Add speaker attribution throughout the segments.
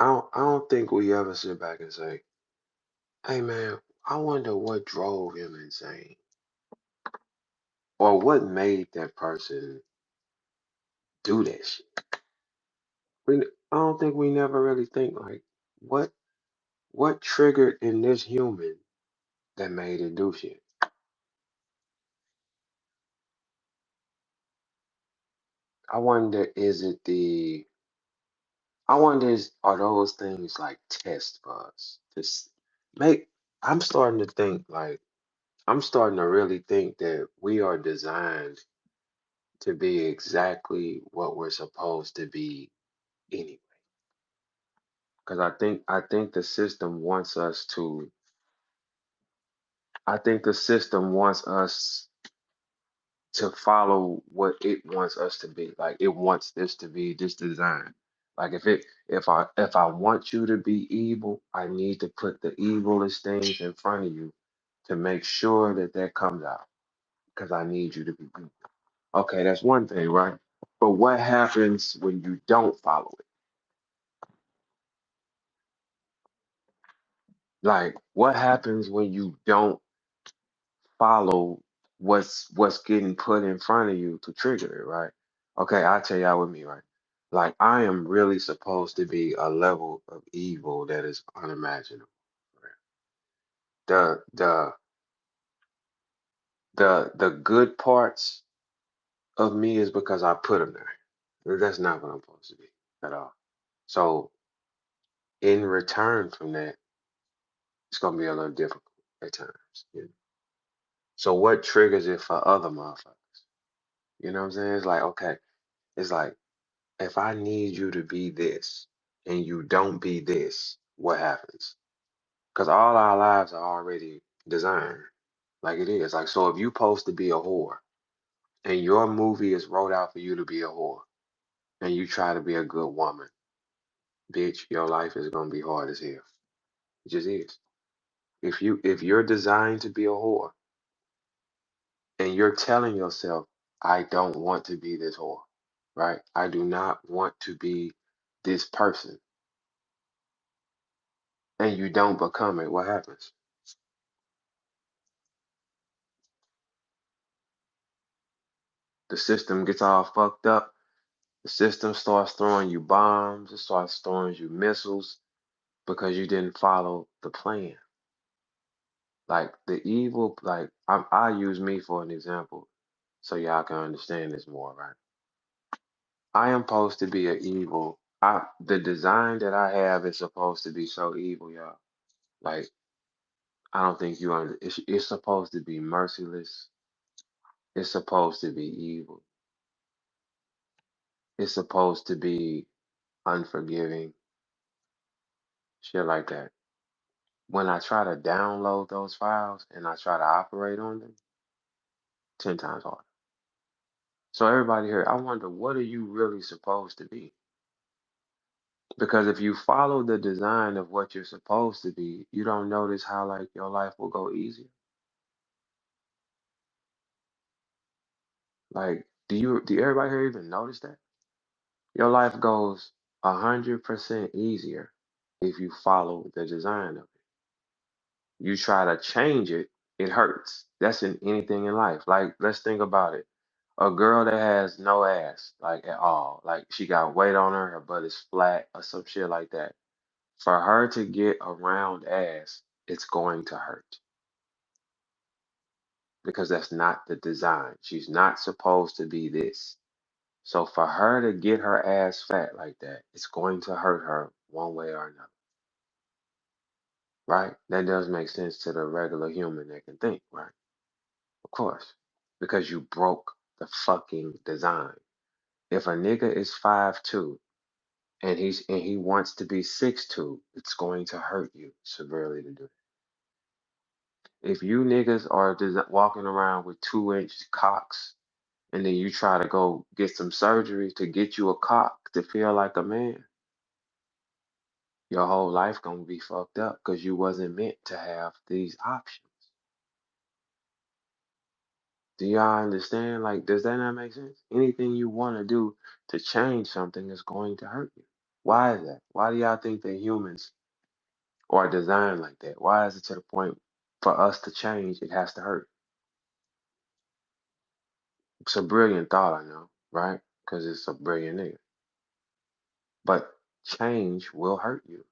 Speaker 1: I don't think we ever sit back and say, "Hey man, I wonder what drove him insane, or what made that person do that shit." I don't think we never really think like, what what triggered in this human that made it do shit. I wonder, is it the I wonder, are those things like tests for us to make? I'm starting to think like, I'm starting to really think that we are designed to be exactly what we're supposed to be anyway. Because I think the system wants us to. I think the system wants us to follow what it wants us to be. Like it wants this to be this design. Like if I want you to be evil, I need to put the evilest things in front of you to make sure that that comes out. Because I need you to be evil. Okay, that's one thing, right? But what happens when you don't follow it? Like what happens when you don't follow what's getting put in front of you to trigger it, right? Okay, I'll tell y'all with me, right? Like I am really supposed to be a level of evil that is unimaginable. Right? The the the good parts of me is because I put them there. That's not what I'm supposed to be at all. So in return from that, it's gonna be a little difficult at times. You know? So what triggers it for other motherfuckers? You know what I'm saying? It's like, okay, it's like, if I need you to be this and you don't be this, what happens? Because all our lives are already designed like it is. Like, so if you supposed to be a whore and your movie is wrote out for you to be a whore and you try to be a good woman, bitch, your life is gonna be hard as hell. It just is. If you're designed to be a whore and you're telling yourself, I don't want to be this whore, right? I do not want to be this person, and you don't become it, what happens? The system gets all fucked up. The system starts throwing you bombs, it starts throwing you missiles because you didn't follow the plan. Like the evil, like I use me for an example so y'all can understand this more, right? I am supposed to be an evil. The design that I have is supposed to be so evil, y'all. Like I don't think you under it's supposed to be merciless. It's supposed to be evil. It's supposed to be unforgiving, shit like that. When I try to download those files and I try to operate on them, 10 times harder. So everybody here, I wonder, what are you really supposed to be? Because if you follow the design of what you're supposed to be, you don't notice how like your life will go easier. Like, do everybody here even notice that? Your life goes 100% easier if you follow the design of it. You try to change it, it hurts. That's in anything in life. Like, let's think about it. A girl that has no ass, like at all, like she got weight on her, her butt is flat or some shit like that. For her to get a round ass, it's going to hurt because that's not the design. She's not supposed to be this. So for her to get her ass fat like that, it's going to hurt her one way or another, right? That does make sense to the regular human that can think, right? Of course, because you broke the fucking design. If a nigga is 5'2" and he wants to be 6'2", it's going to hurt you severely to do it. If you niggas are walking around with 2-inch cocks and then you try to go get some surgery to get you a cock to feel like a man, your whole life gonna be fucked up because you wasn't meant to have these options. Do y'all understand? Like, does that not make sense? Anything you want to do to change something is going to hurt you. Why is that? Why do y'all think that humans are designed like that? Why is it to the point for us to change, it has to hurt? It's a brilliant thought, I know, right? Because it's a brilliant nigga. But change will hurt you.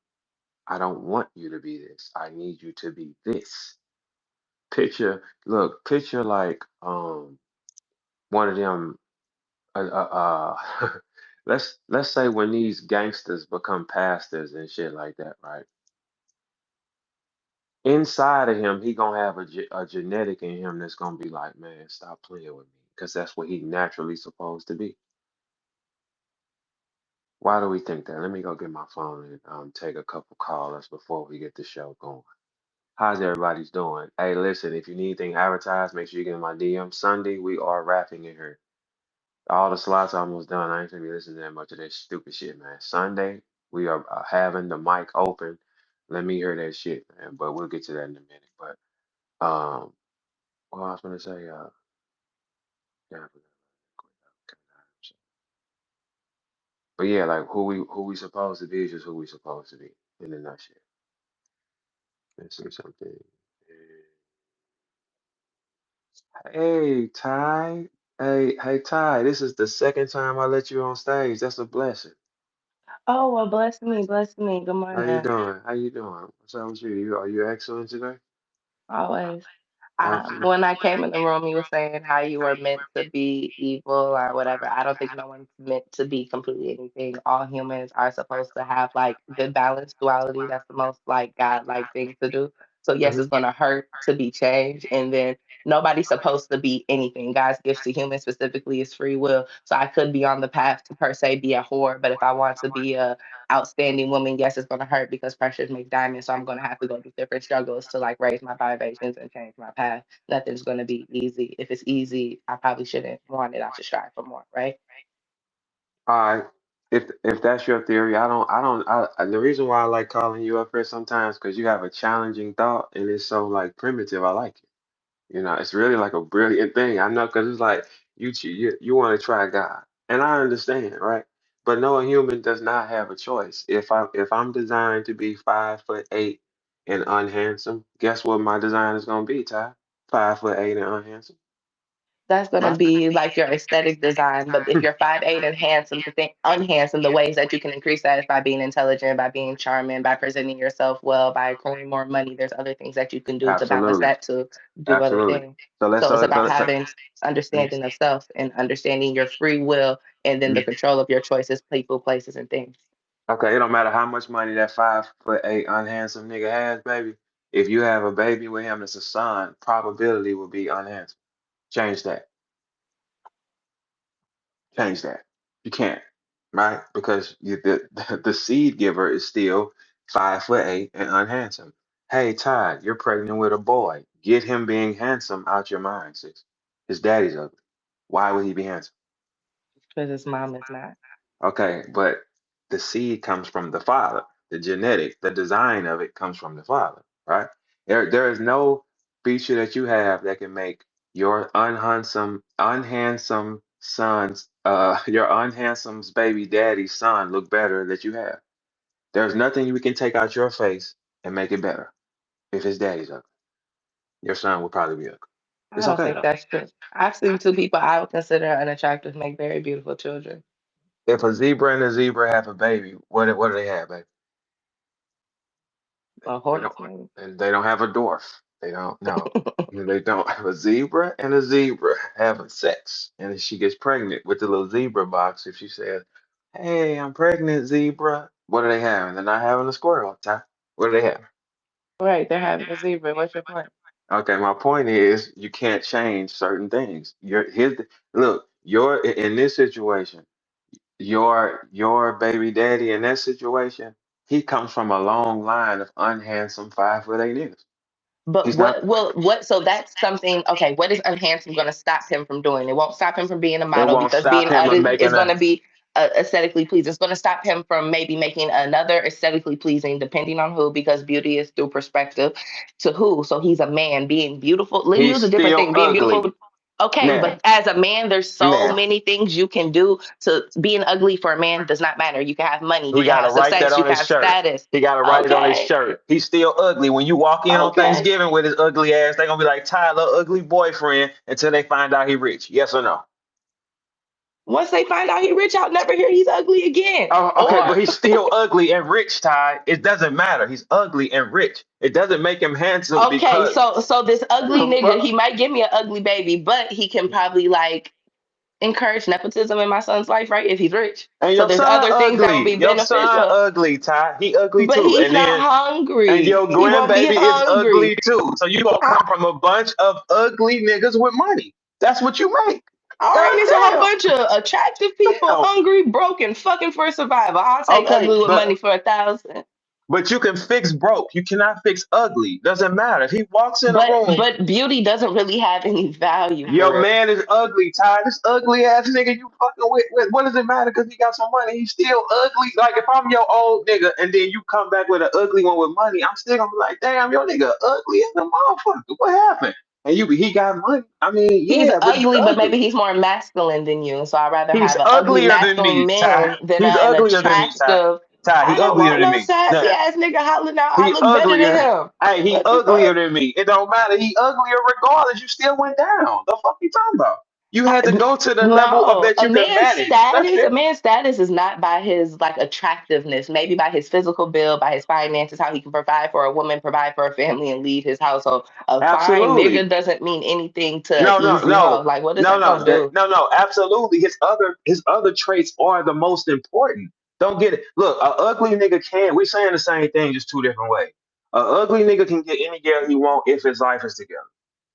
Speaker 1: I don't want you to be this. I need you to be this. Picture like one of them let's say when these gangsters become pastors and shit like that, right? Inside of him, he gonna have a genetic in him that's gonna be like, man, stop playing with me, because that's what he naturally supposed to be. Why do we think that? Let me go get my phone and take a couple callers before we get the show going. How's everybody's doing? Hey, listen, if you need anything advertised, make sure you get in my DM. Sunday, we are rapping in here. All the slots almost done. I ain't gonna be listening to that much of that stupid shit, man. Sunday, we are having the mic open. Let me hear that shit, man. But we'll get to that in a minute. But what I was gonna say, yeah, I forgot. But yeah, like who we supposed to be is just who we supposed to be in a nutshell. Let's see something. Hey, Ty. Hey, Ty. This is the second time I let you on stage. That's a blessing.
Speaker 2: Oh, well, bless me. Good
Speaker 1: How you
Speaker 2: morning.
Speaker 1: doing? How you doing? What's up with you? Are you excellent today?
Speaker 2: Always.
Speaker 1: Absolutely.
Speaker 2: When I came in the room, you were saying how you were meant to be evil or whatever. I don't think no one's meant to be completely anything. All humans are supposed to have like good balance, duality. That's the most like God-like thing to do. So yes, it's
Speaker 1: Hmm.
Speaker 2: gonna hurt to be changed, and then nobody's supposed to be anything. God's gifts to humans specifically is free will. So I could be on the path to per se be a whore, but if I want to be a outstanding woman, yes, it's going to hurt because pressure makes diamonds. So I'm going to have to go through different struggles to like raise my vibrations and change my path. Nothing's going to be easy. If it's easy, I probably shouldn't want it. I should strive for more, right?
Speaker 1: All right. If that's your theory, the reason why I like calling you up here sometimes because you have a challenging thought and it's so like primitive. I like it. It's really like a brilliant thing. I know because it's like you want to try God, and I understand, right? But no human does not have a choice. If I'm designed to be 5'8" and unhandsome, guess what my design is gonna be, Ty? 5'8" and unhandsome,
Speaker 2: That's going to
Speaker 1: right?
Speaker 2: be like your aesthetic design. But if you're 5'8" and handsome, the thing unhandsome, the ways that you can increase that is by being intelligent, by being charming, by presenting yourself well, by accruing more money. There's other things that you can do to balance
Speaker 1: Absolutely,
Speaker 2: that to do other
Speaker 1: absolutely.
Speaker 2: things.
Speaker 1: So let's
Speaker 2: So it's about
Speaker 1: so
Speaker 2: having understanding of self and understanding your free will and then the control of your choices, people, places, and things.
Speaker 1: okay, it don't matter how much money that 5'8" unhandsome nigga has, baby. If you have a baby with him, it's a son. Probability will be unhandsome. Change that. Change that. You can't, right? Because the seed giver is still 5'8" and unhandsome. Hey, Todd, you're pregnant with a boy. Get him being handsome out your mind, sis. His daddy's ugly. Why would he be handsome?
Speaker 2: Because his mom is not.
Speaker 1: Okay, but the seed comes from the father. The genetic, the design of it comes from the father, right? There is no feature that you have that can make your unhandsome son's, your unhandsome's baby daddy's son look better that you have. There's nothing we can take out your face and make it better. If his daddy's ugly, your son will probably be ugly.
Speaker 2: I
Speaker 1: It's
Speaker 2: don't
Speaker 1: okay.
Speaker 2: think that's true. I've seen two people I would consider unattractive make very beautiful children.
Speaker 1: If a zebra and a zebra have a baby, what do they have, baby?
Speaker 2: A
Speaker 1: They don't,
Speaker 2: horse, maybe.
Speaker 1: and they don't have a dwarf. They don't. No, they don't have a zebra and a zebra having sex, and if she gets pregnant with the little zebra box. If she says, "Hey, I'm pregnant, zebra," what are they having? They're not having a squirrel. Ty. What do they have?
Speaker 2: Right, they're having a zebra. What's your point?
Speaker 1: Okay, my point is you can't change certain things. Look. In this situation. Your baby daddy in that situation, he comes from a long line of unhandsome 5'8" niggas.
Speaker 2: But
Speaker 1: He's not.
Speaker 2: so that's something, okay, what is unhandsome going to stop him from doing? It won't stop him from being a
Speaker 1: It
Speaker 2: model
Speaker 1: won't
Speaker 2: because
Speaker 1: stop
Speaker 2: being
Speaker 1: him from
Speaker 2: is
Speaker 1: making
Speaker 2: going
Speaker 1: a.
Speaker 2: to be aesthetically pleasing. It's going to stop him from maybe making another aesthetically pleasing, depending on who, because beauty is through perspective to who. So he's a man being beautiful. Let me
Speaker 1: He's
Speaker 2: use a different
Speaker 1: still
Speaker 2: thing. Being
Speaker 1: ugly.
Speaker 2: beautiful. Okay,
Speaker 1: Now,
Speaker 2: but as a man, there's so
Speaker 1: now
Speaker 2: many things you can do. To being ugly for a man does not matter. You can have money, you
Speaker 1: he
Speaker 2: can
Speaker 1: got to
Speaker 2: have
Speaker 1: write that
Speaker 2: success, you
Speaker 1: on
Speaker 2: can
Speaker 1: his
Speaker 2: have
Speaker 1: shirt.
Speaker 2: status.
Speaker 1: He got to write it on his
Speaker 2: Okay,
Speaker 1: shirt. He's still ugly. When you walk in on
Speaker 2: okay.
Speaker 1: Thanksgiving with his ugly ass, they gonna be like Tyler, ugly boyfriend, until they find out he rich. Yes or no?
Speaker 2: Once they find out he rich, I'll never hear he's ugly again.
Speaker 1: Oh, okay, but
Speaker 2: Or
Speaker 1: he's still ugly and rich, Ty. It doesn't matter. He's ugly and rich. It doesn't make him handsome
Speaker 2: okay,
Speaker 1: because
Speaker 2: so this ugly
Speaker 1: the
Speaker 2: nigga, he
Speaker 1: fuck.
Speaker 2: might give me an ugly baby, but he can probably like encourage nepotism in my son's life, right? If he's rich.
Speaker 1: And
Speaker 2: So
Speaker 1: your
Speaker 2: there's
Speaker 1: son
Speaker 2: other things that will
Speaker 1: ugly.
Speaker 2: be
Speaker 1: Your son
Speaker 2: beneficial.
Speaker 1: ugly, Ty. He ugly
Speaker 2: But
Speaker 1: too.
Speaker 2: he's
Speaker 1: And
Speaker 2: not
Speaker 1: then and
Speaker 2: hungry.
Speaker 1: your
Speaker 2: He won't be
Speaker 1: grandbaby is
Speaker 2: hungry.
Speaker 1: ugly too. So you gonna come from a bunch of ugly niggas with money. That's what you make.
Speaker 2: All right,
Speaker 1: God
Speaker 2: it's a whole
Speaker 1: damn.
Speaker 2: bunch of attractive people,
Speaker 1: Damn.
Speaker 2: hungry, broken, fucking for survival. I'll take
Speaker 1: Okay,
Speaker 2: ugly with money for 1,000.
Speaker 1: but you can fix broke. You cannot fix ugly. Doesn't matter. If he walks in a room.
Speaker 2: But beauty doesn't really have any value for
Speaker 1: Your
Speaker 2: real.
Speaker 1: man is ugly, Ty. This ugly ass nigga you fucking with, what does it matter because he got some money? He's still ugly. Like if I'm your old nigga and then you come back with an ugly one with money, I'm still gonna be like, damn, your nigga ugly as a motherfucker. What happened? And he got money. I mean,
Speaker 2: He's
Speaker 1: yeah, but he's
Speaker 2: ugly, but maybe
Speaker 1: ugly.
Speaker 2: he's more masculine than you. So I'd rather
Speaker 1: He's
Speaker 2: have an ugly
Speaker 1: uglier than
Speaker 2: masculine
Speaker 1: me, Ty.
Speaker 2: man than
Speaker 1: He's
Speaker 2: an
Speaker 1: uglier than me, Ty.
Speaker 2: attractive.
Speaker 1: Ty, he
Speaker 2: I don't
Speaker 1: uglier
Speaker 2: want
Speaker 1: than
Speaker 2: no
Speaker 1: me.
Speaker 2: sassy
Speaker 1: Nah,
Speaker 2: ass nigga hollering out. I
Speaker 1: he
Speaker 2: look better than
Speaker 1: uglier.
Speaker 2: him.
Speaker 1: Hey, he
Speaker 2: What the
Speaker 1: uglier
Speaker 2: fuck?
Speaker 1: than me. It don't matter. He uglier regardless. You still went down. The fuck you talking about? You had to go to the level of
Speaker 2: No,
Speaker 1: that you can manage. That's
Speaker 2: a
Speaker 1: it.
Speaker 2: man's status is not by his like attractiveness, maybe by his physical build, by his finances, how he can provide for a woman, provide for a family, and lead his household. A fine
Speaker 1: Absolutely.
Speaker 2: nigga doesn't mean anything to an
Speaker 1: No, no,
Speaker 2: easy hoe.
Speaker 1: no,
Speaker 2: Like, what is
Speaker 1: no,
Speaker 2: that
Speaker 1: no,
Speaker 2: gonna do?
Speaker 1: no. Absolutely. His other traits are the most important. Don't get it. Look, a ugly nigga can. We saying the same thing, just two different ways. A ugly nigga can get any girl he want if his life is together.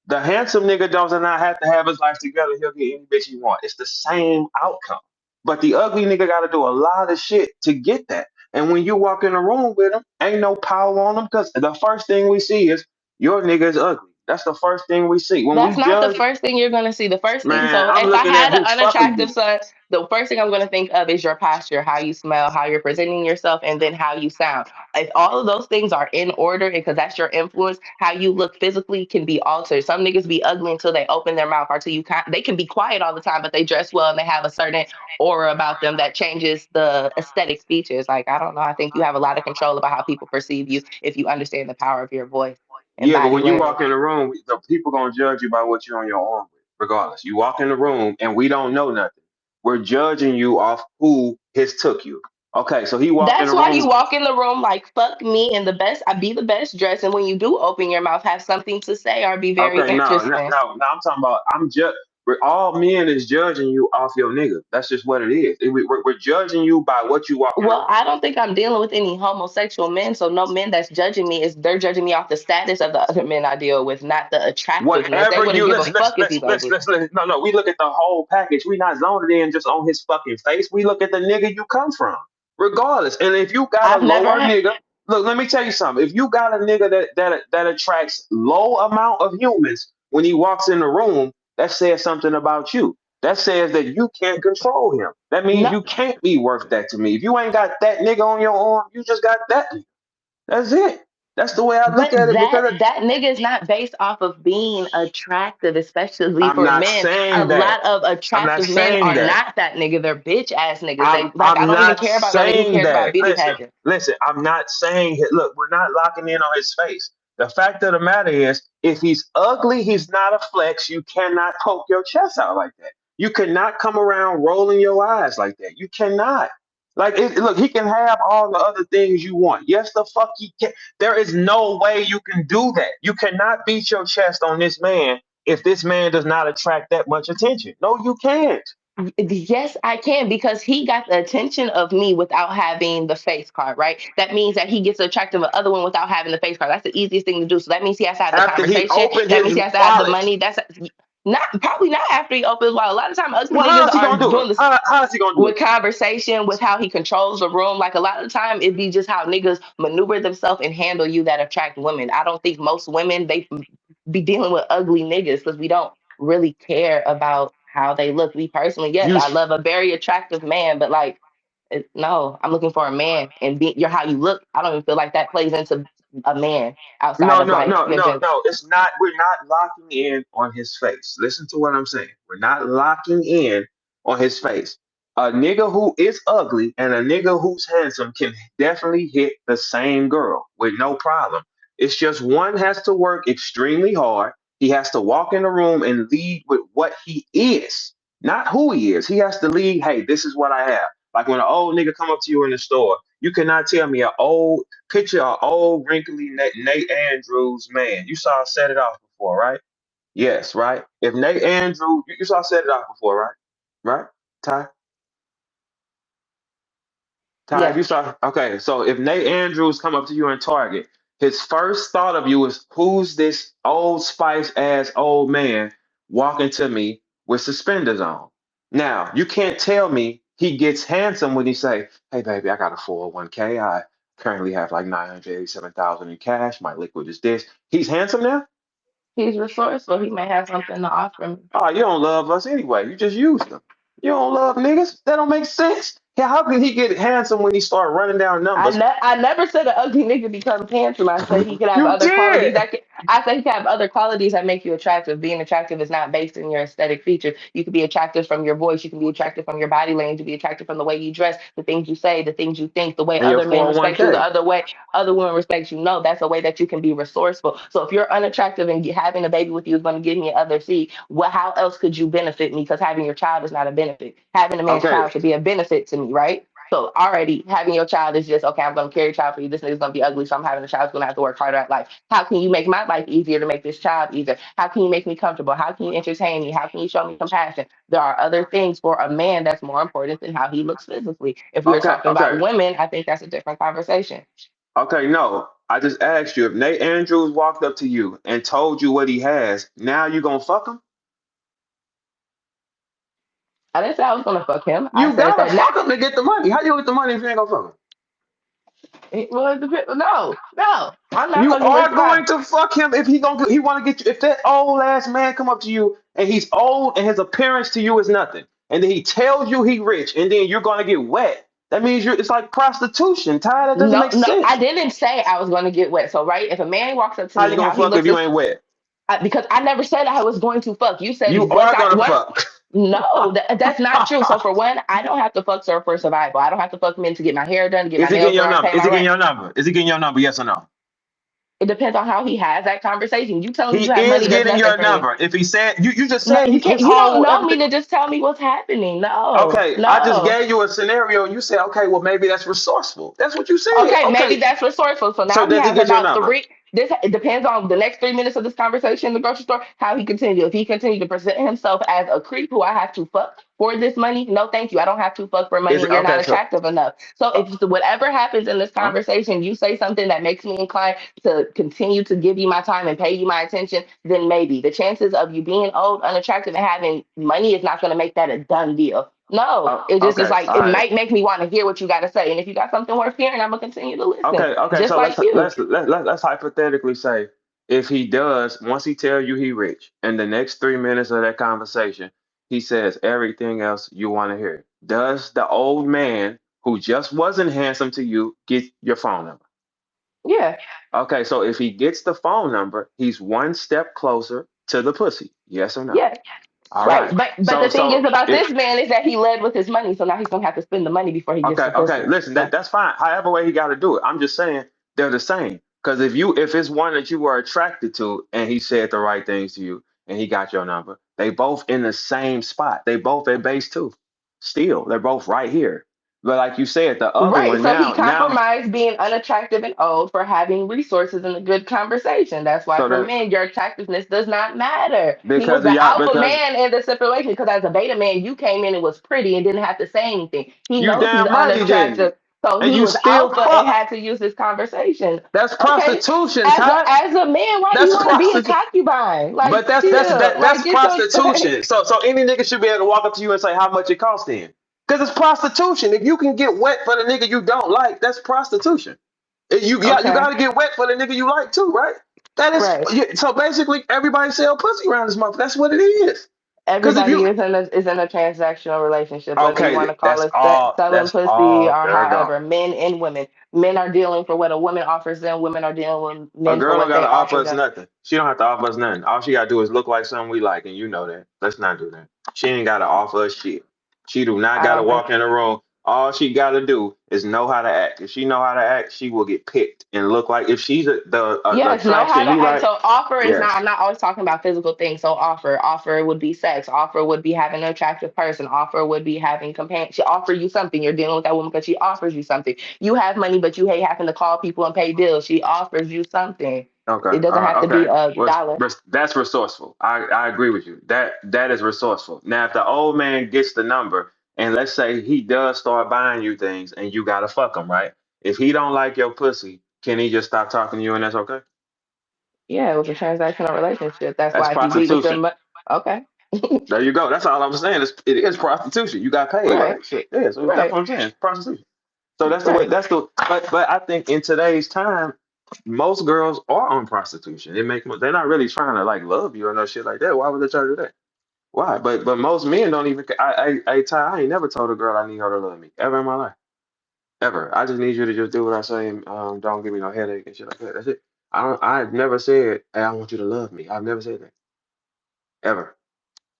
Speaker 1: The handsome nigga does not have to have his life together. He'll get any bitch he want. It's the same outcome. But the ugly nigga got to do a lot of shit to get that. And when you walk in a room with him, ain't no power on him because the first thing we see is your nigga is ugly. That's the first thing we see. When
Speaker 2: That's
Speaker 1: we
Speaker 2: not the
Speaker 1: judge,
Speaker 2: first thing you're going to see. The first thing,
Speaker 1: man,
Speaker 2: so
Speaker 1: I'm
Speaker 2: if I
Speaker 1: looking at
Speaker 2: had an
Speaker 1: who's fucking
Speaker 2: unattractive
Speaker 1: you.
Speaker 2: son, the first thing I'm going to think of is your posture, how you smell, how you're presenting yourself, and then how you sound. If all of those things are in order, because that's your influence, how you look physically can be altered. Some niggas be ugly until they open their mouth, or till they can be quiet all the time, but they dress well and they have a certain aura about them that changes the aesthetic features. Like, I don't know. I think you have a lot of control about how people perceive you if you understand the power of your voice and
Speaker 1: Yeah, but
Speaker 2: body
Speaker 1: when you
Speaker 2: language.
Speaker 1: walk in the room, the people gonna judge you by what you're on your arm with, regardless. You walk in the room and we don't know nothing. We're judging you off who has took you. Okay, so he walked in
Speaker 2: That's
Speaker 1: the
Speaker 2: why
Speaker 1: room.
Speaker 2: you walk in the room like fuck me and the best. I be the best dressed, and when you do open your mouth, have something to say or be very
Speaker 1: Okay, no, no,
Speaker 2: interesting.
Speaker 1: no, no. I'm talking about. I'm just. All men is judging you off your nigga. That's just what it is. We're judging you by what you walk in the
Speaker 2: Well,
Speaker 1: room
Speaker 2: I
Speaker 1: with.
Speaker 2: don't think I'm dealing with any homosexual men, so no men that's judging me is they're judging me off the status of the other men I deal with, not the attractiveness. They
Speaker 1: Whatever
Speaker 2: wouldn't
Speaker 1: you
Speaker 2: give a
Speaker 1: listen,
Speaker 2: fuck if he's ugly.
Speaker 1: no, no. We look at the whole package. We not zoned in just on his fucking face. We look at the nigga you come from, regardless. And if you got a
Speaker 2: I've never
Speaker 1: lower
Speaker 2: had.
Speaker 1: nigga, look, let me tell you something. If you got a nigga that attracts low amount of humans when he walks in the room, that says something about you. That says that you can't control him. That means
Speaker 2: No,
Speaker 1: you can't be worth that to me. If you ain't got that nigga on your arm, you just got that. That's it. That's the way I look
Speaker 2: but
Speaker 1: at it
Speaker 2: that
Speaker 1: because
Speaker 2: that nigga is not based off of being attractive, especially
Speaker 1: I'm
Speaker 2: for
Speaker 1: not
Speaker 2: men. A
Speaker 1: saying that.
Speaker 2: lot of
Speaker 1: I'm not
Speaker 2: attractive men
Speaker 1: saying
Speaker 2: are
Speaker 1: that.
Speaker 2: not that nigga. They're bitch ass niggas.
Speaker 1: I'm
Speaker 2: They like I
Speaker 1: I'm
Speaker 2: don't even
Speaker 1: not
Speaker 2: care about no nigga who
Speaker 1: saying
Speaker 2: cares about
Speaker 1: that.
Speaker 2: beauty
Speaker 1: Listen,
Speaker 2: pageants.
Speaker 1: listen. I'm not saying it. Look, we're not locking in on his face. The fact of the matter is, if he's ugly, he's not a flex. You cannot poke your chest out like that. You cannot come around rolling your eyes like that. You cannot. Like, look, he can have all the other things you want. Yes, the fuck he can. There is no way you can do that. You cannot beat your chest on this man if this man does not attract that much attention. No, you can't.
Speaker 2: Yes, I can because he got the attention of me without having the face card, right? That means that he gets attracted to the other one without having the face card. That's the easiest thing to do. So that means he has to have the
Speaker 1: After he
Speaker 2: conversation.
Speaker 1: opened
Speaker 2: That means
Speaker 1: his
Speaker 2: he has to have the
Speaker 1: wallet.
Speaker 2: money. That's not probably not after he opens. Well, a lot of time ugly
Speaker 1: Well, how
Speaker 2: niggas
Speaker 1: is he
Speaker 2: are
Speaker 1: gonna do it?
Speaker 2: doing this
Speaker 1: How is he gonna do
Speaker 2: with
Speaker 1: it?
Speaker 2: conversation, with how he controls the room. Like a lot of the time, it be just how niggas maneuver themselves and handle you that attract women. I don't think most women they be dealing with ugly niggas because we don't really care about how they look. Me personally, yes,
Speaker 1: You
Speaker 2: I love a very attractive man, but like, no, I'm looking for a man, and you're how you look. I don't even feel like that plays into. a man outside
Speaker 1: No,
Speaker 2: of
Speaker 1: no,
Speaker 2: like
Speaker 1: no,
Speaker 2: your
Speaker 1: no,
Speaker 2: gender.
Speaker 1: no. It's not. We're not locking in on his face. Listen to what I'm saying. We're not locking in on his face. A nigga who is ugly and a nigga who's handsome can definitely hit the same girl with no problem. It's just one has to work extremely hard. He has to walk in the room and lead with what he is, not who he is. He has to lead. Hey, this is what I have. Like when an old nigga come up to you in the store, you cannot tell me an old picture of old wrinkly Nate Andrews man. You saw set it off before, right? Yes, right. If Nate Andrews, you saw set it off before, right? Right, Ty? Ty, if
Speaker 2: Yes,
Speaker 1: you saw, okay. So if Nate Andrews come up to you in Target, his first thought of you is, "Who's this old Spice ass old man walking to me with suspenders on?" Now you can't tell me he gets handsome when he say, "Hey baby, I got a 401k. I currently have like 987,000 in cash. My liquid is this." He's handsome now.
Speaker 2: he's resourceful. He may have something to offer me.
Speaker 1: Oh, you don't love us anyway. You just used them. You don't love niggas. That don't make sense. Yeah, how can he get handsome when he start running down numbers?
Speaker 2: I never said an ugly nigga becomes handsome. I said he could have
Speaker 1: You
Speaker 2: other qualities
Speaker 1: did.
Speaker 2: that can, I said he could have other qualities that make you attractive. Being attractive is not based in your aesthetic features. You could be attractive from your voice. You can be attractive from your body language. You can be attractive from the way you dress, the things you say, the things you think, the way
Speaker 1: And your
Speaker 2: other men respect you, the
Speaker 1: 401k.
Speaker 2: other way other women respect you. No, that's a way that you can be resourceful. So if you're unattractive and having a baby with you is going to give me another seed, well, how else could you benefit me? Because having your child is not a benefit. Having a man's
Speaker 1: Okay.
Speaker 2: child should be a benefit to me, right? So already having your child is just okay. I'm going to carry a child for you. This nigga's going to be ugly, so I'm having a child. Going to have to work harder at life. How can you make my life easier to make this child easier? How can you make me comfortable? How can you entertain me? How can you show me compassion? There are other things for a man that's more important than how he looks physically. If we were
Speaker 1: Okay.
Speaker 2: talking about
Speaker 1: Okay.
Speaker 2: women, I think that's a different conversation.
Speaker 1: Okay. No, I just asked you if Nate Andrews walked up to you and told you what he has. Now you gonna fuck him?
Speaker 2: I didn't say I was going to fuck him. I
Speaker 1: You
Speaker 2: said
Speaker 1: gotta
Speaker 2: that now.
Speaker 1: fuck him to get the money. How you get the money if you ain't gonna fuck him?
Speaker 2: Well, no, no, I'm not
Speaker 1: You
Speaker 2: fucking
Speaker 1: are
Speaker 2: rich guy.
Speaker 1: going to fuck him if he gonna he want to get you. If that old ass man come up to you and he's old and his appearance to you is nothing, and then he tells you he rich, and then you're gonna get wet. That means you're. It's like prostitution, Ty. That doesn't
Speaker 2: No,
Speaker 1: make
Speaker 2: no, I
Speaker 1: sense.
Speaker 2: didn't say I was going to get wet. So, right, if a man walks up to
Speaker 1: How you
Speaker 2: me,
Speaker 1: gonna
Speaker 2: how he
Speaker 1: fuck if
Speaker 2: looks
Speaker 1: you
Speaker 2: is
Speaker 1: ain't wet?
Speaker 2: because I never said I was going to fuck. You said
Speaker 1: You
Speaker 2: once
Speaker 1: are
Speaker 2: I
Speaker 1: gonna
Speaker 2: once.
Speaker 1: fuck.
Speaker 2: No, that's not true. So for one, I don't have to fuck sir for survival. I don't have to fuck men to get my hair done, to get my
Speaker 1: Is he getting
Speaker 2: nails
Speaker 1: your
Speaker 2: done, or to
Speaker 1: number?
Speaker 2: pay
Speaker 1: Is
Speaker 2: my
Speaker 1: he getting
Speaker 2: rent.
Speaker 1: your number? Is he getting your number? Yes or no?
Speaker 2: It depends on how he has that conversation. You telling me
Speaker 1: He
Speaker 2: you have
Speaker 1: is
Speaker 2: money does
Speaker 1: getting
Speaker 2: nothing
Speaker 1: your
Speaker 2: for me.
Speaker 1: number. If he said you just
Speaker 2: No,
Speaker 1: said
Speaker 2: you can't.
Speaker 1: his
Speaker 2: You don't
Speaker 1: whole
Speaker 2: know me
Speaker 1: everything.
Speaker 2: to just tell me what's happening. No,
Speaker 1: Okay, I just
Speaker 2: no.
Speaker 1: gave you a scenario and you said, okay, well maybe that's resourceful. That's what you said.
Speaker 2: Okay, maybe
Speaker 1: Okay,
Speaker 2: that's resourceful. So
Speaker 1: so
Speaker 2: now we
Speaker 1: does he
Speaker 2: have
Speaker 1: get your
Speaker 2: about
Speaker 1: number?
Speaker 2: three. This it depends on the next 3 minutes of this conversation in the grocery store. How he continue. If he continue to present himself as a creep who I have to fuck for this money, no, thank you. I don't have to fuck for money,
Speaker 1: Is
Speaker 2: and
Speaker 1: it
Speaker 2: you're not
Speaker 1: okay? So,
Speaker 2: attractive enough. So
Speaker 1: uh,
Speaker 2: if whatever happens in this
Speaker 1: uh,
Speaker 2: conversation, you say something that makes me inclined to continue to give you my time and pay you my attention, then maybe the chances of you being old, unattractive, and having money is not going to make that a done deal. No, it just is
Speaker 1: okay,
Speaker 2: like
Speaker 1: all
Speaker 2: it
Speaker 1: right.
Speaker 2: might make me want to hear what you got to say, and if you got something worth hearing, I'm gonna continue to listen,
Speaker 1: Okay, okay.
Speaker 2: just
Speaker 1: So
Speaker 2: like you.
Speaker 1: let's hypothetically say if he does once he tell you he rich, in the next 3 minutes of that conversation, he says everything else you want to hear. Does the old man who just wasn't handsome to you get your phone number?
Speaker 2: Yeah,
Speaker 1: Okay, so if he gets the phone number, he's one step closer to the pussy. Yes or no?
Speaker 2: yeah,
Speaker 1: All
Speaker 2: right.
Speaker 1: right.
Speaker 2: But
Speaker 1: So
Speaker 2: the thing is
Speaker 1: so
Speaker 2: about
Speaker 1: if
Speaker 2: this man is that he led with his money, so now he's gonna have to spend the money before he gets
Speaker 1: Okay,
Speaker 2: the
Speaker 1: okay.
Speaker 2: pussy.
Speaker 1: Listen,
Speaker 2: So
Speaker 1: that's fine. However way he got to do it. I'm just saying they're the same. Because if it's one that you were attracted to and he said the right things to you and he got your number, they both in the same spot. They both at base two. Still, they're both right here. But like you said, the other
Speaker 2: right,
Speaker 1: one
Speaker 2: so he
Speaker 1: now
Speaker 2: compromised being unattractive and old for having resources and a good conversation. That's why
Speaker 1: so
Speaker 2: for
Speaker 1: that
Speaker 2: men, your attractiveness does not matter. He was
Speaker 1: because of
Speaker 2: the
Speaker 1: y'all
Speaker 2: alpha
Speaker 1: because
Speaker 2: man in the situation because as a beta man, you came in and was pretty and didn't have to say anything. He
Speaker 1: you
Speaker 2: knows he's
Speaker 1: damn right he didn't.
Speaker 2: unattractive, so
Speaker 1: And
Speaker 2: he
Speaker 1: you
Speaker 2: was
Speaker 1: still
Speaker 2: alpha and had
Speaker 1: fucked.
Speaker 2: to use this conversation.
Speaker 1: That's
Speaker 2: Okay,
Speaker 1: prostitution, Todd.
Speaker 2: as a man, why do you
Speaker 1: That's
Speaker 2: want to be his
Speaker 1: prostitution.
Speaker 2: concubine?
Speaker 1: But
Speaker 2: Like, chill.
Speaker 1: that's
Speaker 2: Like, get your
Speaker 1: prostitution. So any nigga should be able to walk up to you and say how much it costs then. Because it's prostitution. If you can get wet for the nigga you don't like, that's prostitution. You
Speaker 2: okay,
Speaker 1: gotta get wet for the nigga you like too, right? That is
Speaker 2: right.
Speaker 1: so basically everybody sell pussy around this month. That's what it is. Because if
Speaker 2: Everybody
Speaker 1: you
Speaker 2: is in a transactional relationship, whether you want
Speaker 1: okay,
Speaker 2: to call it selling
Speaker 1: that's
Speaker 2: pussy
Speaker 1: all.
Speaker 2: or
Speaker 1: There I go.
Speaker 2: however. Men and women. Men are dealing for what a woman offers them. Women are dealing with
Speaker 1: A
Speaker 2: men for
Speaker 1: girl don't
Speaker 2: what they
Speaker 1: gotta offer
Speaker 2: offer
Speaker 1: us
Speaker 2: them.
Speaker 1: nothing. She don't have to offer us nothing. All she gotta do is look like something we like, and you know that. Let's not do that. She ain't gotta offer us shit. She do not
Speaker 2: I
Speaker 1: gotta
Speaker 2: don't think.
Speaker 1: walk in the room. All she gotta do is know how to act. If she know how to act, she will get picked and look like if she's the
Speaker 2: Yes, know how
Speaker 1: attraction
Speaker 2: to
Speaker 1: he
Speaker 2: act.
Speaker 1: like.
Speaker 2: So offer is not,
Speaker 1: Yes.
Speaker 2: I'm not always talking about physical things. So offer would be sex. Offer would be having an attractive person. Offer would be having companion. She offer you something. You're dealing with that woman because she offers you something. You have money, but you hate having to call people and pay bills. She offers you something.
Speaker 1: Okay.
Speaker 2: It doesn't have to be
Speaker 1: Okay.
Speaker 2: a dollar.
Speaker 1: That's resourceful. I agree with you. That is resourceful. Now, if the old man gets the number, and let's say he does start buying you things, and you gotta fuck him, right? If he don't like your pussy, can he just stop talking to you, and that's okay?
Speaker 2: Yeah, it was a transactional relationship. That's
Speaker 1: That's
Speaker 2: why if you beat with
Speaker 1: prostitution.
Speaker 2: them, okay.
Speaker 1: There you go. That's all I'm saying. It is prostitution. You got paid,
Speaker 2: Right,
Speaker 1: right? Shit. Yeah. So that's
Speaker 2: right,
Speaker 1: what I'm saying. It's prostitution. So that's the way.
Speaker 2: right.
Speaker 1: That's the. But I think in today's time, most girls are on prostitution. They're not really trying to like love you or no shit like that. Why would they try to do that? Why? But most men don't even. I ain't never told a girl I need her to love me ever in my life. Ever. I just need you to just do what I say and don't give me no headache and shit like that. That's it. I don't. I've never said, "Hey, I want you to love me." I've never said that ever.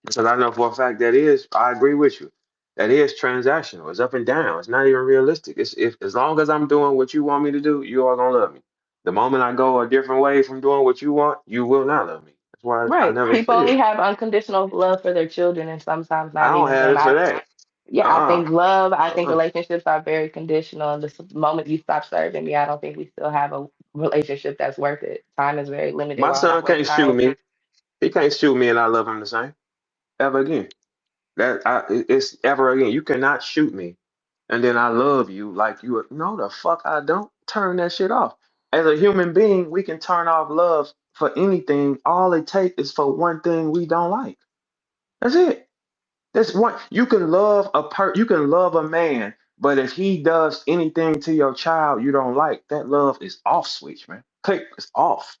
Speaker 1: Because I know for a fact that is, I agree with you. That is transactional. It's up and down. It's not even realistic. It's if as long as I'm doing what you want me to do, you are gonna love me. The moment I go a different way from doing what you want, you will not love me. That's why I
Speaker 2: Right.
Speaker 1: never
Speaker 2: People only
Speaker 1: said
Speaker 2: have unconditional love for their children and sometimes
Speaker 1: I
Speaker 2: not
Speaker 1: don't
Speaker 2: even
Speaker 1: have
Speaker 2: them.
Speaker 1: it for that.
Speaker 2: Yeah,
Speaker 1: Uh-uh.
Speaker 2: I think
Speaker 1: Uh-uh.
Speaker 2: relationships are very conditional. And moment you stop serving me, I don't think we still have a relationship that's worth it. Time is very limited.
Speaker 1: My
Speaker 2: Why would I
Speaker 1: son
Speaker 2: waste
Speaker 1: can't shoot
Speaker 2: time?
Speaker 1: me. He can't shoot me and I love him the same. Ever again. It's ever again. You cannot shoot me and then I love you like you. No, the fuck I don't. Turn that shit off. As a human being, we can turn off love for anything. All it takes is for one thing we don't like. That's it. That's one. You can love a man, but if he does anything to your child you don't like, that love is off switch, man. Click, it's off.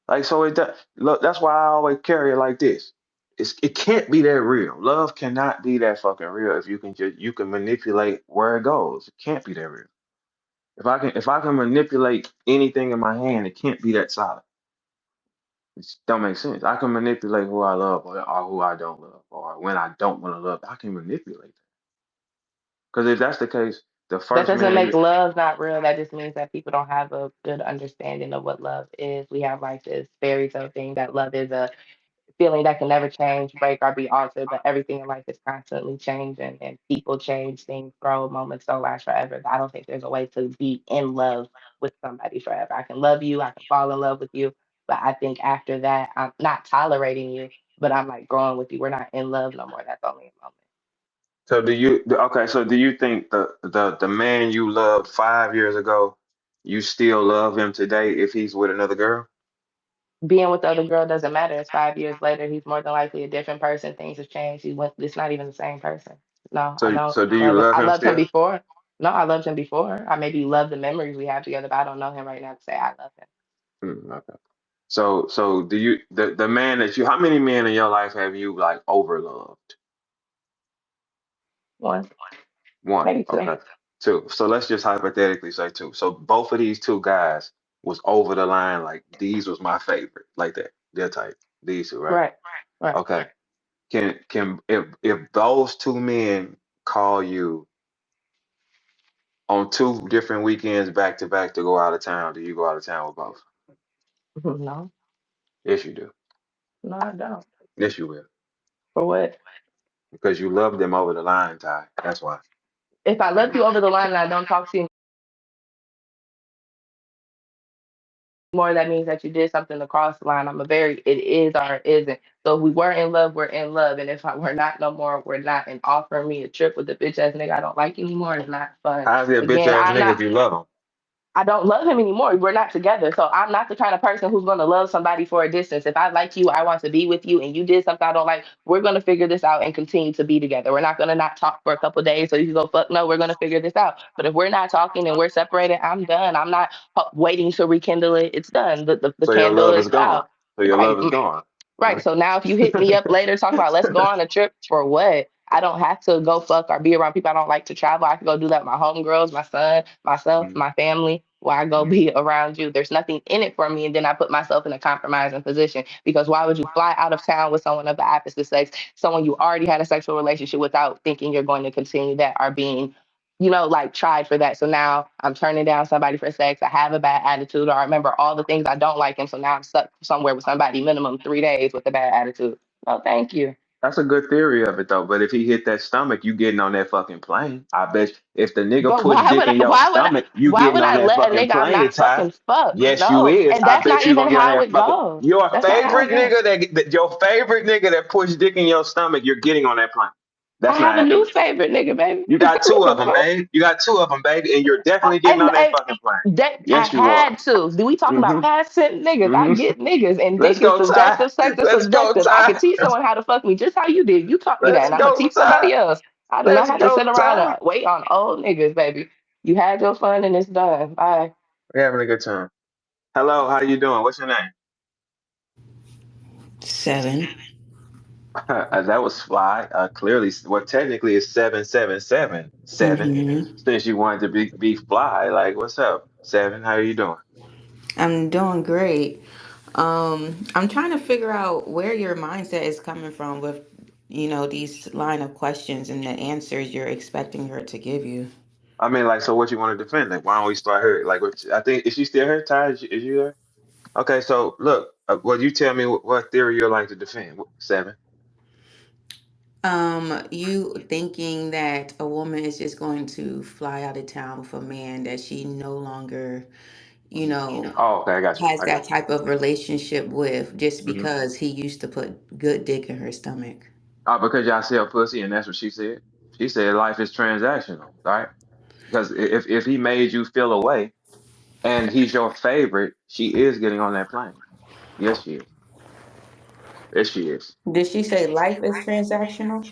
Speaker 1: Like so it does. Look, that's why I always carry it like this. It can't be that real. Love cannot be that fucking real if you can manipulate where it goes. It can't be that real. If I can manipulate anything in my hand, it can't be that solid. It don't make sense. I can manipulate who I love or who I don't love, or when I don't want to love. I can manipulate that. Because if that's the case, the
Speaker 2: That
Speaker 1: first
Speaker 2: doesn't
Speaker 1: man
Speaker 2: make
Speaker 1: you
Speaker 2: love not real. That just means that people don't have a good understanding of what love is. We have like this fairy tale thing that love is a feeling that can never change, break, or be altered, but everything in life is constantly changing and people change, things grow, moments don't last forever. I don't think there's a way to be in love with somebody forever. I can love you, I can fall in love with you, but I think after that, I'm not tolerating you, but I'm like growing with you. We're not in love no more. That's only a moment.
Speaker 1: so okay, so do you think the man you loved 5 years ago, you still love him today if he's with another girl?
Speaker 2: Being with the other girl doesn't matter. It's 5 years later. He's more than likely a different person. Things have changed. It's not even the same person. No, I don't
Speaker 1: So do you
Speaker 2: love him.
Speaker 1: love
Speaker 2: I
Speaker 1: him
Speaker 2: loved him
Speaker 1: still?
Speaker 2: before. No, I loved him before. I maybe love the memories we have together, but I don't know him right now to say I love him.
Speaker 1: Okay. So do you the man that you how many men in your life have you like overloved?
Speaker 2: One,
Speaker 1: One.
Speaker 2: maybe two.
Speaker 1: Okay. Two. So let's just hypothetically say two. So both of these two guys was over the line, like these was my favorite, like that. They're type. These two, right?
Speaker 2: Right, right.
Speaker 1: Okay. Can if those two men call you on two different weekends back to back to go out of town, do you go out of town with both?
Speaker 2: No,
Speaker 1: Yes, you do.
Speaker 2: no, I don't.
Speaker 1: Yes, you will.
Speaker 2: For what?
Speaker 1: Because you love them over the line, Ty. That's why.
Speaker 2: If I love you over the line and I don't talk to you more, that means that you did something to cross the line. It is or it isn't. So if we were in love, we're in love. And if we're not no more, we're not. And offering me a trip with a bitch ass nigga I don't like anymore is not fun.
Speaker 1: How's he a bitch
Speaker 2: Again,
Speaker 1: ass nigga if you love him?
Speaker 2: I don't love him anymore. We're not together. So I'm not the kind of person who's going to love somebody for a distance. If I like you, I want to be with you, and you did something I don't like, we're going to figure this out and continue to be together. We're not going to not talk for a couple of days so you can go fuck. No, we're going to figure this out. But if we're not talking and we're separated, I'm done. I'm not waiting to rekindle it. It's done. The
Speaker 1: So your
Speaker 2: candle
Speaker 1: love
Speaker 2: is
Speaker 1: is gone.
Speaker 2: out.
Speaker 1: So your
Speaker 2: Right.
Speaker 1: love is gone.
Speaker 2: Right. So now if you hit me up later, talk about let's go on a trip for what? I don't have to go fuck or be around people I don't like to travel. I can go do that with my homegirls, my son, myself,
Speaker 1: Mm,
Speaker 2: my family, while I go
Speaker 1: mm.
Speaker 2: be around you. There's nothing in it for me. And then I put myself in a compromising position because why would you fly out of town with someone of the opposite sex, someone you already had a sexual relationship without thinking you're going to continue that or being like tried for that. So now I'm turning down somebody for sex. I have a bad attitude, or I remember all the things I don't like him. So now I'm stuck somewhere with somebody minimum 3 days with a bad attitude. Oh, thank you.
Speaker 1: That's a good theory of it though. But if he hit that stomach, you getting on that fucking plane. I bet if the nigga
Speaker 2: But
Speaker 1: push
Speaker 2: why would
Speaker 1: dick in
Speaker 2: I
Speaker 1: your
Speaker 2: why would I
Speaker 1: stomach, you
Speaker 2: why
Speaker 1: getting
Speaker 2: would
Speaker 1: on
Speaker 2: I
Speaker 1: that
Speaker 2: let a
Speaker 1: fucking
Speaker 2: nigga I'm
Speaker 1: plane,
Speaker 2: not
Speaker 1: Ty.
Speaker 2: fucking fuck?
Speaker 1: Yes, you
Speaker 2: No.
Speaker 1: is.
Speaker 2: And
Speaker 1: I
Speaker 2: that's
Speaker 1: bet
Speaker 2: not
Speaker 1: you
Speaker 2: even
Speaker 1: gonna get on
Speaker 2: how
Speaker 1: that
Speaker 2: it
Speaker 1: fucking
Speaker 2: goes.
Speaker 1: your
Speaker 2: That's not how
Speaker 1: favorite
Speaker 2: it goes.
Speaker 1: nigga that your favorite nigga that push dick in your stomach, you're getting on that plane.
Speaker 2: I
Speaker 1: That's
Speaker 2: have
Speaker 1: not
Speaker 2: a new
Speaker 1: happening.
Speaker 2: favorite nigga, baby.
Speaker 1: You got two of them, man. You got two of them, baby, and you're definitely getting on that
Speaker 2: And
Speaker 1: fucking plane.
Speaker 2: that I
Speaker 1: Yes, you are.
Speaker 2: had to. Do we talk about
Speaker 1: Mm-hmm.
Speaker 2: past tense niggas? I
Speaker 1: Mm-hmm.
Speaker 2: get niggas, and
Speaker 1: Let's
Speaker 2: dick is
Speaker 1: go, Ty.
Speaker 2: subjective, sex is
Speaker 1: Let's go,
Speaker 2: subjective. I
Speaker 1: Ty.
Speaker 2: could teach someone how to fuck me just how you did. You taught me that,
Speaker 1: Let's
Speaker 2: and I'm gonna
Speaker 1: go,
Speaker 2: teach
Speaker 1: Ty.
Speaker 2: somebody else. I do not
Speaker 1: Let's
Speaker 2: have to sit
Speaker 1: go,
Speaker 2: around
Speaker 1: Ty.
Speaker 2: and wait on old niggas, baby. You had your fun and it's done. Bye.
Speaker 1: We're having a good time. Hello, how you doing? What's your name?
Speaker 3: 7.
Speaker 1: That was fly. Clearly, well, technically it's 777
Speaker 3: Mm-hmm.
Speaker 1: since you wanted to be fly. Like, what's up, seven? How are you doing?
Speaker 3: I'm doing great. I'm trying to figure out where your mindset is coming from with, these line of questions and the answers you're expecting her to give you.
Speaker 1: I mean, like, so what you want to defend? Like, why don't we start here? Like, I think is she still here? Ty, is you there? Okay, so look, well, you tell me what theory you like to defend. Seven.
Speaker 3: You thinking that a woman is just going to fly out of town with a man that she no longer, you know,
Speaker 1: Oh, okay, I got you.
Speaker 3: has
Speaker 1: I got
Speaker 3: that type of relationship with just
Speaker 1: you.
Speaker 3: because he used to put good dick in her stomach.
Speaker 1: Because y'all sell pussy, and that's what she said. She said life is transactional, right? Because if he made you feel away and he's your favorite, she is getting on that plane. Yes, she is. Yes, she is.
Speaker 3: Did she say life is transactional?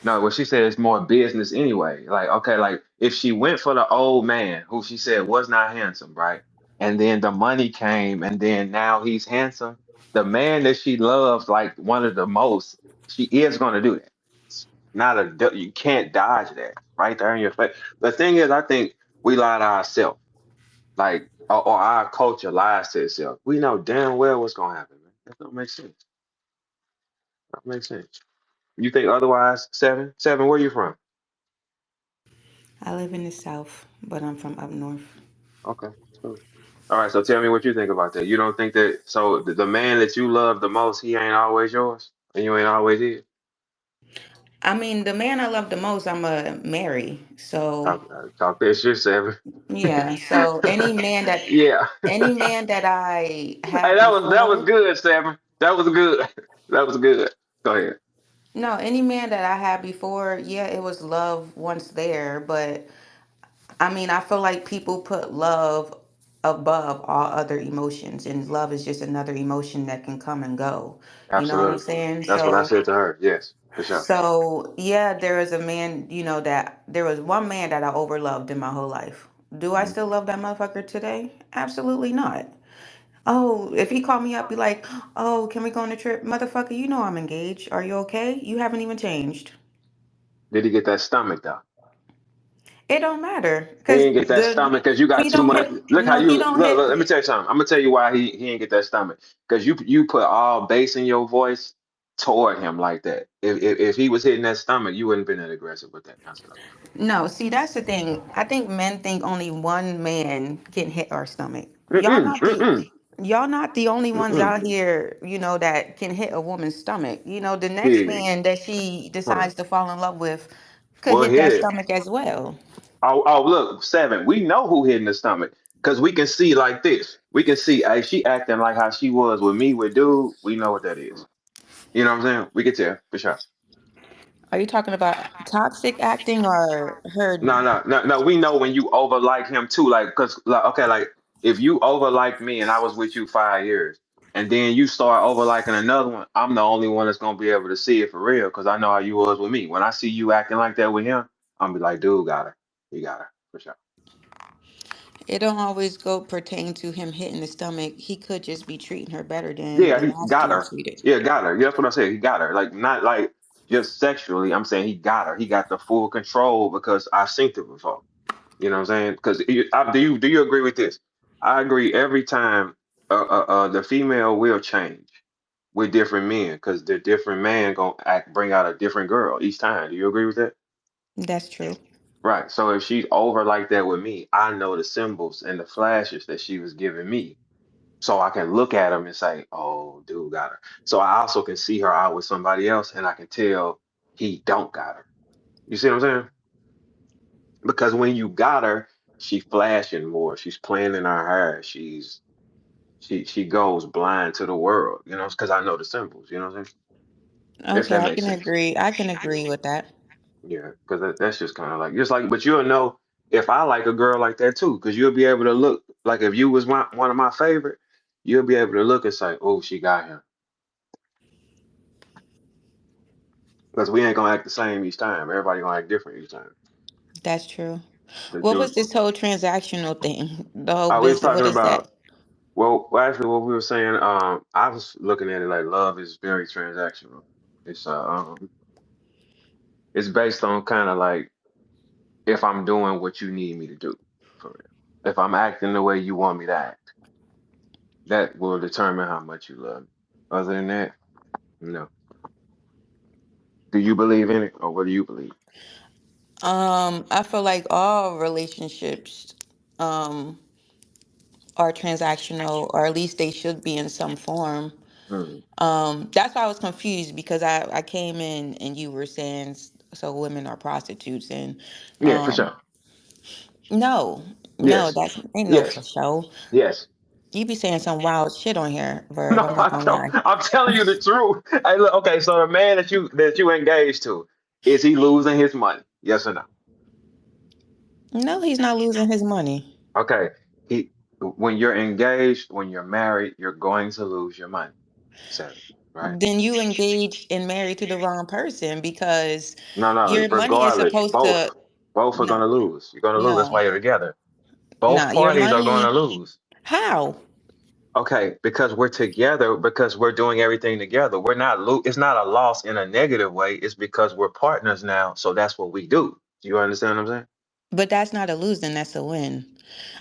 Speaker 1: No, what she said is more business anyway. Like, okay, like if she went for the old man who she said was not handsome, right? And then the money came, and then now he's handsome. The man that she loves, like one of the most, she is going to do that. It's not you can't dodge that right there in your face. The thing is, I think we lie to ourselves, like, or our culture lies to itself. We know damn well what's going to happen, man. That don't make sense. That don't make sense. You think otherwise, seven? Seven, where you from?
Speaker 3: I live in the South, but I'm from up north.
Speaker 1: Okay. Cool. All right. So tell me what you think about that. You don't think that so the man that you love the most, he ain't always yours, and you ain't always his.
Speaker 3: I mean, the man I love the most, I'm a marry. So
Speaker 1: Talk that shit, seven.
Speaker 3: yeah. So
Speaker 1: Yeah.
Speaker 3: any man that I
Speaker 1: Hey,
Speaker 3: had
Speaker 1: that was
Speaker 3: before,
Speaker 1: good, seven. That was good. That was good. Go ahead.
Speaker 3: no, any man that I had before, yeah, it was love once there, but I mean, I feel like people put love above all other emotions, and love is just another emotion that can come and go. You know what I'm
Speaker 1: Absolutely.
Speaker 3: saying?
Speaker 1: That's what I said to her. Yes, for sure.
Speaker 3: So yeah, there is a man, that there was one man that I overloved in my whole life. Do I
Speaker 1: Mhm.
Speaker 3: still love that motherfucker today? Absolutely not. Oh, if he called me up, be like, "Oh, can we go on a trip, motherfucker? You know I'm engaged. Are you okay? You haven't even changed."
Speaker 1: Did he get that stomach though?
Speaker 3: It don't matter,
Speaker 1: He
Speaker 3: cause
Speaker 1: didn't get that stomach because you got
Speaker 3: he
Speaker 1: too
Speaker 3: don't
Speaker 1: much.
Speaker 3: hit.
Speaker 1: Look how
Speaker 3: No,
Speaker 1: you
Speaker 3: he
Speaker 1: look.
Speaker 3: don't
Speaker 1: Look,
Speaker 3: hit.
Speaker 1: let me tell you something. I'm gonna tell you why he didn't get that stomach because you put all bass in your voice toward him like that. If he was hitting that stomach, you wouldn't been that aggressive with that kind of stuff.
Speaker 3: No, see, that's the thing. I think men think only one man can hit our stomach.
Speaker 1: Mm-mm, mm-mm,
Speaker 3: Y'all not the only ones
Speaker 1: mm-mm.
Speaker 3: out here, that can hit a woman's stomach. The next
Speaker 1: Shit.
Speaker 3: man that she
Speaker 1: Huh.
Speaker 3: decides to fall in love with could
Speaker 1: Well,
Speaker 3: hit
Speaker 1: hit
Speaker 3: that
Speaker 1: it.
Speaker 3: stomach as well.
Speaker 1: Oh, look, seven. We know who hitting the stomach because we can see like this. We can see, hey, she acting like how she was with me with dude. We know what that is. You know what I'm saying? We can tell for sure.
Speaker 3: Are you talking about toxic acting or her?
Speaker 1: No, no, no, no. We know when you over like him too. Like, cause like, okay, like if you over like me and I was with you 5 years, and then you start over liking another one, I'm the only one that's gonna be able to see it for real, cause I know how you was with me. When I see you acting like that with him, I'm be like, dude, got her. He got her for sure.
Speaker 3: It don't always go pertain to him hitting the stomach. He could just be treating her better than
Speaker 1: Yeah,
Speaker 3: the
Speaker 1: he
Speaker 3: last
Speaker 1: got
Speaker 3: dude
Speaker 1: her.
Speaker 3: treated.
Speaker 1: Yeah, got her. Yeah, that's what I said. He got her. Like not like just sexually. I'm saying he got her. He got the full control because I've seen it before. You know what I'm saying? Because do you agree with this? I agree. Every time the female will change with different men because the different man gonna bring out a different girl each time. Do you agree with that?
Speaker 3: That's true.
Speaker 1: Right. So if she's over like that with me, I know the symbols and the flashes that she was giving me. So I can look at them and say, oh, dude got her. So I also can see her out with somebody else and I can tell he don't got her. You see what I'm saying? Because when you got her, she flashing more. She's playing in her hair. She goes blind to the world, because I know the symbols, you know what I'm saying? If
Speaker 3: Okay,
Speaker 1: that
Speaker 3: I
Speaker 1: makes
Speaker 3: can
Speaker 1: sense.
Speaker 3: agree. I can agree with that.
Speaker 1: Yeah, because that's just kind of like just like, but you'll know if I like a girl like that too, because you'll be able to look like if you was one of my favorite, you'll be able to look and say, oh, she got him, because we ain't gonna act the same each time. Everybody gonna act different each time.
Speaker 3: That's true.
Speaker 1: But
Speaker 3: What was this whole transactional thing? The whole
Speaker 1: I was
Speaker 3: business. What
Speaker 1: talking
Speaker 3: is that?
Speaker 1: about actually, what we were saying, I was looking at it like love is very transactional. It's it's based on kind of like if I'm doing what you need me to do, for real. If I'm acting the way you want me to act, that will determine how much you love me. Other than that, no. Do you believe in it, or what do you believe?
Speaker 3: I feel like all relationships um are transactional, or at least they should be in some form.
Speaker 1: Hmm.
Speaker 3: That's why I was confused because I came in and you were saying so women are prostitutes and
Speaker 1: Yeah, for
Speaker 3: um
Speaker 1: sure.
Speaker 3: no, no,
Speaker 1: Yes,
Speaker 3: that's ain't no
Speaker 1: yes,
Speaker 3: for show.
Speaker 1: yes.
Speaker 3: You be saying some wild shit on here, Verb.
Speaker 1: No,
Speaker 3: I'm not
Speaker 1: I
Speaker 3: gonna
Speaker 1: don't.
Speaker 3: lie.
Speaker 1: I'm telling you the truth. Hey, look, okay, so the man that you engaged to, is he losing his money? Yes or no?
Speaker 3: No, he's not losing his money.
Speaker 1: Okay. He when you're engaged, when you're married, you're going to lose your money. Said it, right?
Speaker 3: Then you engaged and married to the wrong person because
Speaker 1: No, no,
Speaker 3: your money is
Speaker 1: regardless,
Speaker 3: supposed to
Speaker 1: both are
Speaker 3: no
Speaker 1: gonna lose. You're gonna lose. That's
Speaker 3: no
Speaker 1: why you're together. Both
Speaker 3: no your
Speaker 1: parties are gonna
Speaker 3: money
Speaker 1: lose.
Speaker 3: how?
Speaker 1: Okay, because we're together, because we're doing everything together. We're not it's not a loss in a negative way. It's because we're partners now, so that's what we do. Do you understand what I'm saying?
Speaker 3: But that's not a losing, that's a win.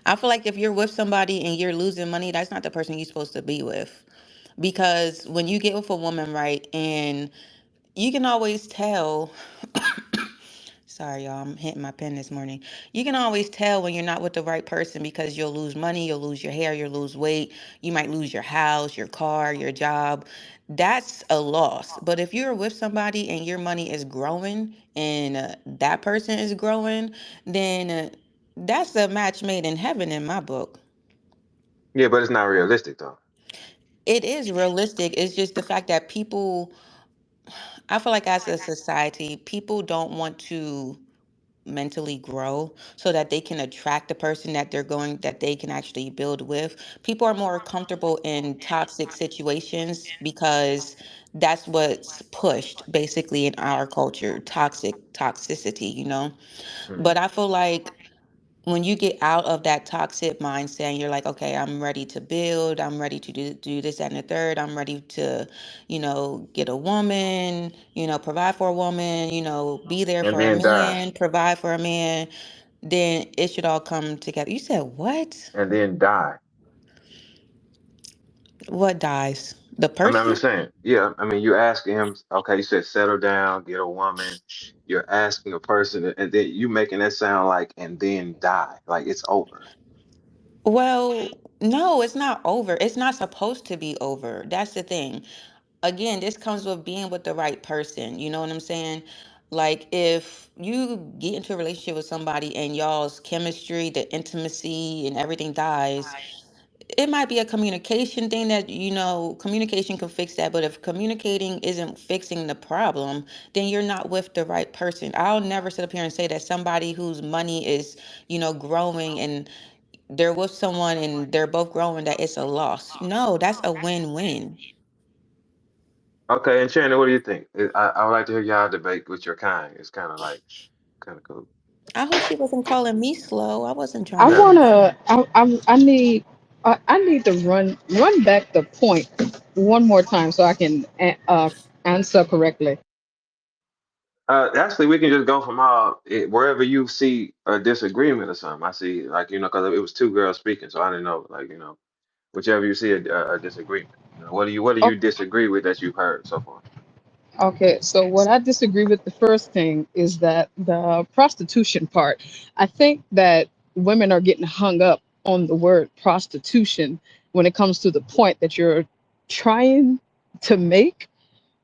Speaker 3: I feel like if you're with somebody and you're losing money, that's not the person you're supposed to be with. Because when you get with a woman, right, and you can always tell, sorry, y'all, I'm hitting my pen this morning. You can always tell when you're not with the right person because you'll lose money, you'll lose your hair, you'll lose weight, you might lose your house, your car, your job. That's a loss. But if you're with somebody and your money is growing and that person is growing, then that's a match made in heaven in my book.
Speaker 1: Yeah, but it's not realistic though.
Speaker 3: It is realistic. It's just the fact that people, I feel like as a society, people don't want to mentally grow so that they can attract the person that they can actually build with. People are more comfortable in toxic situations because that's what's pushed basically in our culture, toxicity,
Speaker 1: Hmm.
Speaker 3: But I feel like when you get out of that toxic mindset and you're like, okay, I'm ready to build, I'm ready to do this, that, and the third, I'm ready to, get a woman, provide for a woman, be there
Speaker 1: And
Speaker 3: for a
Speaker 1: then die.
Speaker 3: man, provide for a man, then it should all come together. You said what?
Speaker 1: And then die.
Speaker 3: What dies? The
Speaker 1: I'm
Speaker 3: person?
Speaker 1: just saying, yeah. I mean, you're asking him, okay, you said settle down, get a woman. You're asking a person, and then you making that sound like, and then die, like it's over.
Speaker 3: Well, no, it's not over. It's not supposed to be over. That's the thing. Again, this comes with being with the right person. You know what I'm saying? Like if you get into a relationship with somebody and y'all's chemistry, the intimacy and everything dies, it might be a communication thing that, communication can fix that. But if communicating isn't fixing the problem, then you're not with the right person. I'll never sit up here and say that somebody whose money is, growing and they're with someone and they're both growing, that it's a loss. No, that's a win-win.
Speaker 1: Okay, and Shannon, what do you think? I would like to hear y'all debate with your kind. It's kind of like kind of cool.
Speaker 3: I hope she wasn't calling me slow. I wasn't trying
Speaker 4: I
Speaker 3: to
Speaker 1: Yeah.
Speaker 3: be.
Speaker 4: wanna. I need to run back the point one more time so I can answer correctly.
Speaker 1: Actually, we can just go from wherever you see a disagreement or something. I see, like, because it was two girls speaking, so I didn't know, like, whichever you see a disagreement. What do you disagree with that you've heard so far?
Speaker 4: Okay, so what I disagree with the first thing is that the prostitution part. I think that women are getting hung up on the word prostitution when it comes to the point that you're trying to make,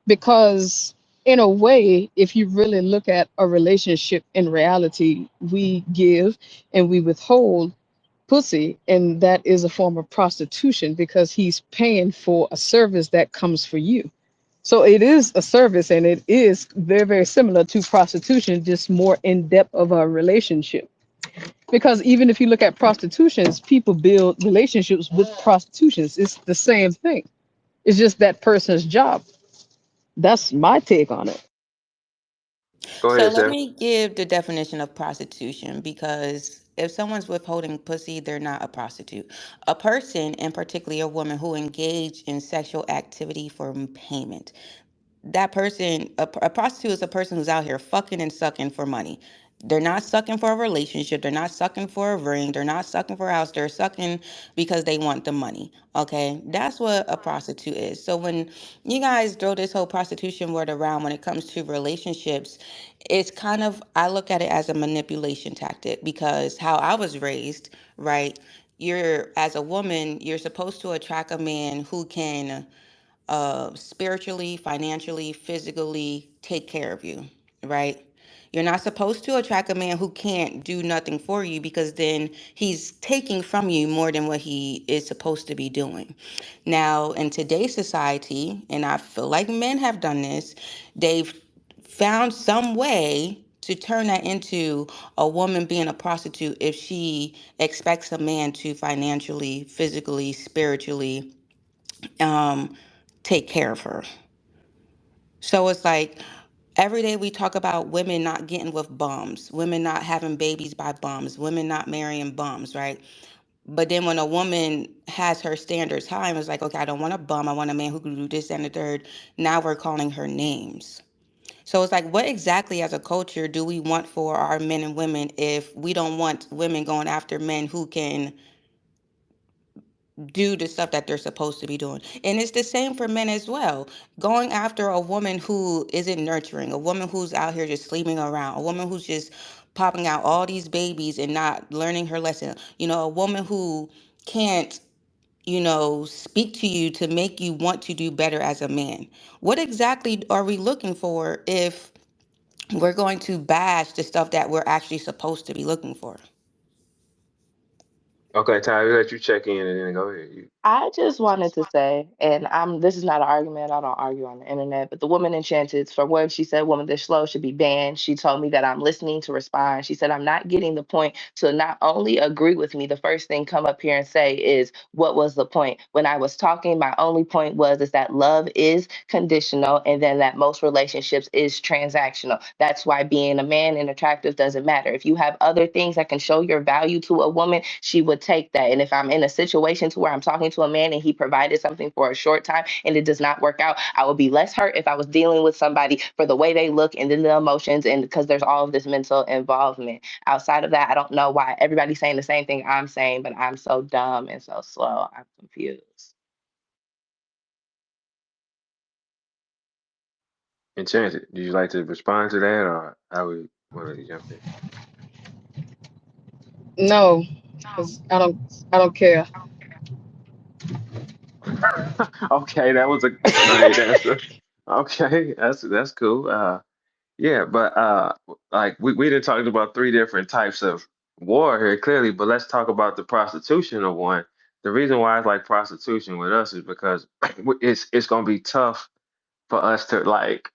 Speaker 4: because in a way, if you really look at a relationship in reality, we give and we withhold pussy, and that is a form of prostitution because he's paying for a service that comes for you. So it is a service, and it is very, very similar to prostitution, just more in depth of a relationship. Because even if you look at prostitutions, people build relationships with prostitutions. It's the same thing. It's just that person's job. That's my take on it.
Speaker 1: Go
Speaker 3: So
Speaker 1: ahead,
Speaker 3: let
Speaker 1: Steph.
Speaker 3: me give the definition of prostitution because if someone's withholding pussy, they're not a prostitute. A person, and particularly a woman who engage in sexual activity for payment. That person, a prostitute is a person who's out here fucking and sucking for money. They're not sucking for a relationship. They're not sucking for a ring. They're not sucking for a house. They're sucking because they want the money. Okay. That's what a prostitute is. So when you guys throw this whole prostitution word around when it comes to relationships, it's kind of, I look at it as a manipulation tactic because how I was raised, right? As a woman, you're supposed to attract a man who can spiritually, financially, physically take care of you, right? You're not supposed to attract a man who can't do nothing for you because then he's taking from you more than what he is supposed to be doing. Now, in today's society, and I feel like men have done this, they've found some way to turn that into a woman being a prostitute if she expects a man to financially, physically, spiritually um, take care of her. So it's like every day we talk about women not getting with bums, women not having babies by bums, women not marrying bums, right? But then when a woman has her standards high and is like, okay, I don't want a bum, I want a man who can do this and the third, now we're calling her names. So it's like, what exactly as a culture do we want for our men and women if we don't want women going after men who can do the stuff that they're supposed to be doing. And it's the same for men as well. Going after a woman who isn't nurturing, a woman who's out here just sleeping around, a woman who's just popping out all these babies and not learning her lesson. A woman who can't, speak to you to make you want to do better as a man. What exactly are we looking for if we're going to bash the stuff that we're actually supposed to be looking for?
Speaker 1: Okay, Ty, we let you check in and then go ahead.
Speaker 2: I just wanted to say, and this is not an argument, I don't argue on the internet, but the woman enchanted, for what she said, woman this slow should be banned. She told me that I'm listening to respond. She said I'm not getting the point to not only agree with me, the first thing come up here and say is, what was the point? When I was talking, my only point was is that love is conditional and then that most relationships is transactional. That's why being a man and attractive doesn't matter. If you have other things that can show your value to a woman, she would take that. And if I'm in a situation to where I'm talking to a man and he provided something for a short time and it does not work out, I would be less hurt if I was dealing with somebody for the way they look and then the emotions, and because there's all of this mental involvement. Outside of that, I don't know why everybody's saying the same thing I'm saying, but I'm so dumb and so slow. I'm confused.
Speaker 1: Enchanted. Do you like to respond to that, or how we want to jump in?
Speaker 4: No, because I don't care.
Speaker 1: Okay, that was a great answer. Okay, that's cool. Yeah, but like we did talked about three different types of war here clearly, but let's talk about the prostitution of one. The reason why it's like prostitution with us is because it's gonna be tough for us to like.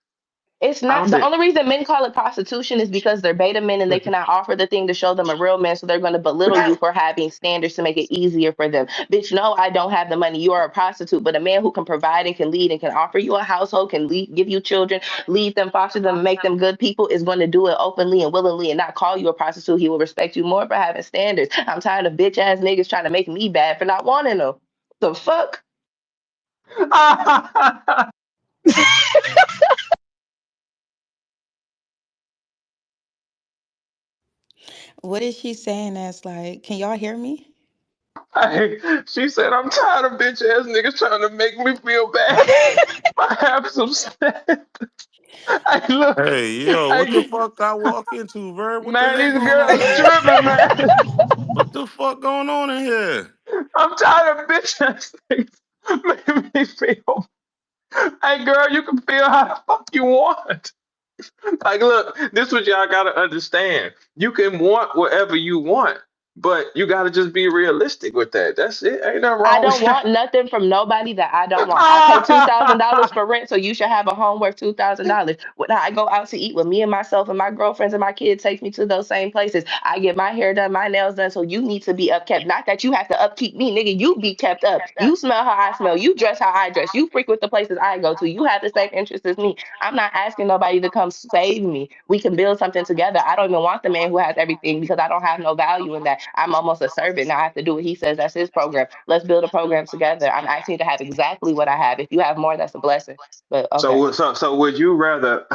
Speaker 2: It's
Speaker 1: I
Speaker 2: not
Speaker 1: don't
Speaker 2: the
Speaker 1: see.
Speaker 2: only reason men call it prostitution is because they're beta men and they cannot offer the thing to show them a real man, so they're going to belittle you for having standards to make it easier for them. Bitch, no, I don't have the money. You are a prostitute, but a man who can provide and can lead and can offer you a household, can lead, give you children, lead them, foster them, make them good people, is going to do it openly and willingly and not call you a prostitute. He will respect you more for having standards. I'm tired of bitch ass niggas trying to make me bad for not wanting them. The fuck?
Speaker 3: What is she saying that's like, can y'all hear me?
Speaker 1: Hey, she said, I'm tired of bitch ass niggas trying to make me feel bad. I have some sense. Hey, look.
Speaker 5: Hey, yo, what the
Speaker 1: Hey,
Speaker 5: fuck I walk into, Verb? What the
Speaker 1: man,
Speaker 5: heck
Speaker 1: these
Speaker 5: going on
Speaker 1: girls
Speaker 5: here?
Speaker 1: tripping, man.
Speaker 5: What the fuck going on in here?
Speaker 1: I'm tired of bitch ass niggas making me feel. Hey, girl, you can feel how the fuck you want. Like, look, this is what y'all gotta understand. You can want whatever you want, but you gotta just be realistic with that. That's it. Ain't nothing
Speaker 2: I
Speaker 1: wrong with
Speaker 2: don't want nothing from nobody that I don't want. I pay $2,000 for rent, so you should have a home worth $2,000. When I go out to eat with me and myself and my girlfriends and my kids take me to those same places, I get my hair done, my nails done. So you need to be upkept. Not that you have to upkeep me, nigga. You be kept up. You smell how I smell. You dress how I dress. You frequent the places I go to. You have the same interests as me. I'm not asking nobody to come save me. We can build something together. I don't even want the man who has everything because I don't have no value in that. I'm almost a servant. Now I have to do what he says. That's his program. Let's build a program together. I'm asking you to have exactly what I have. If you have more, that's a blessing. But okay.
Speaker 1: so would you rather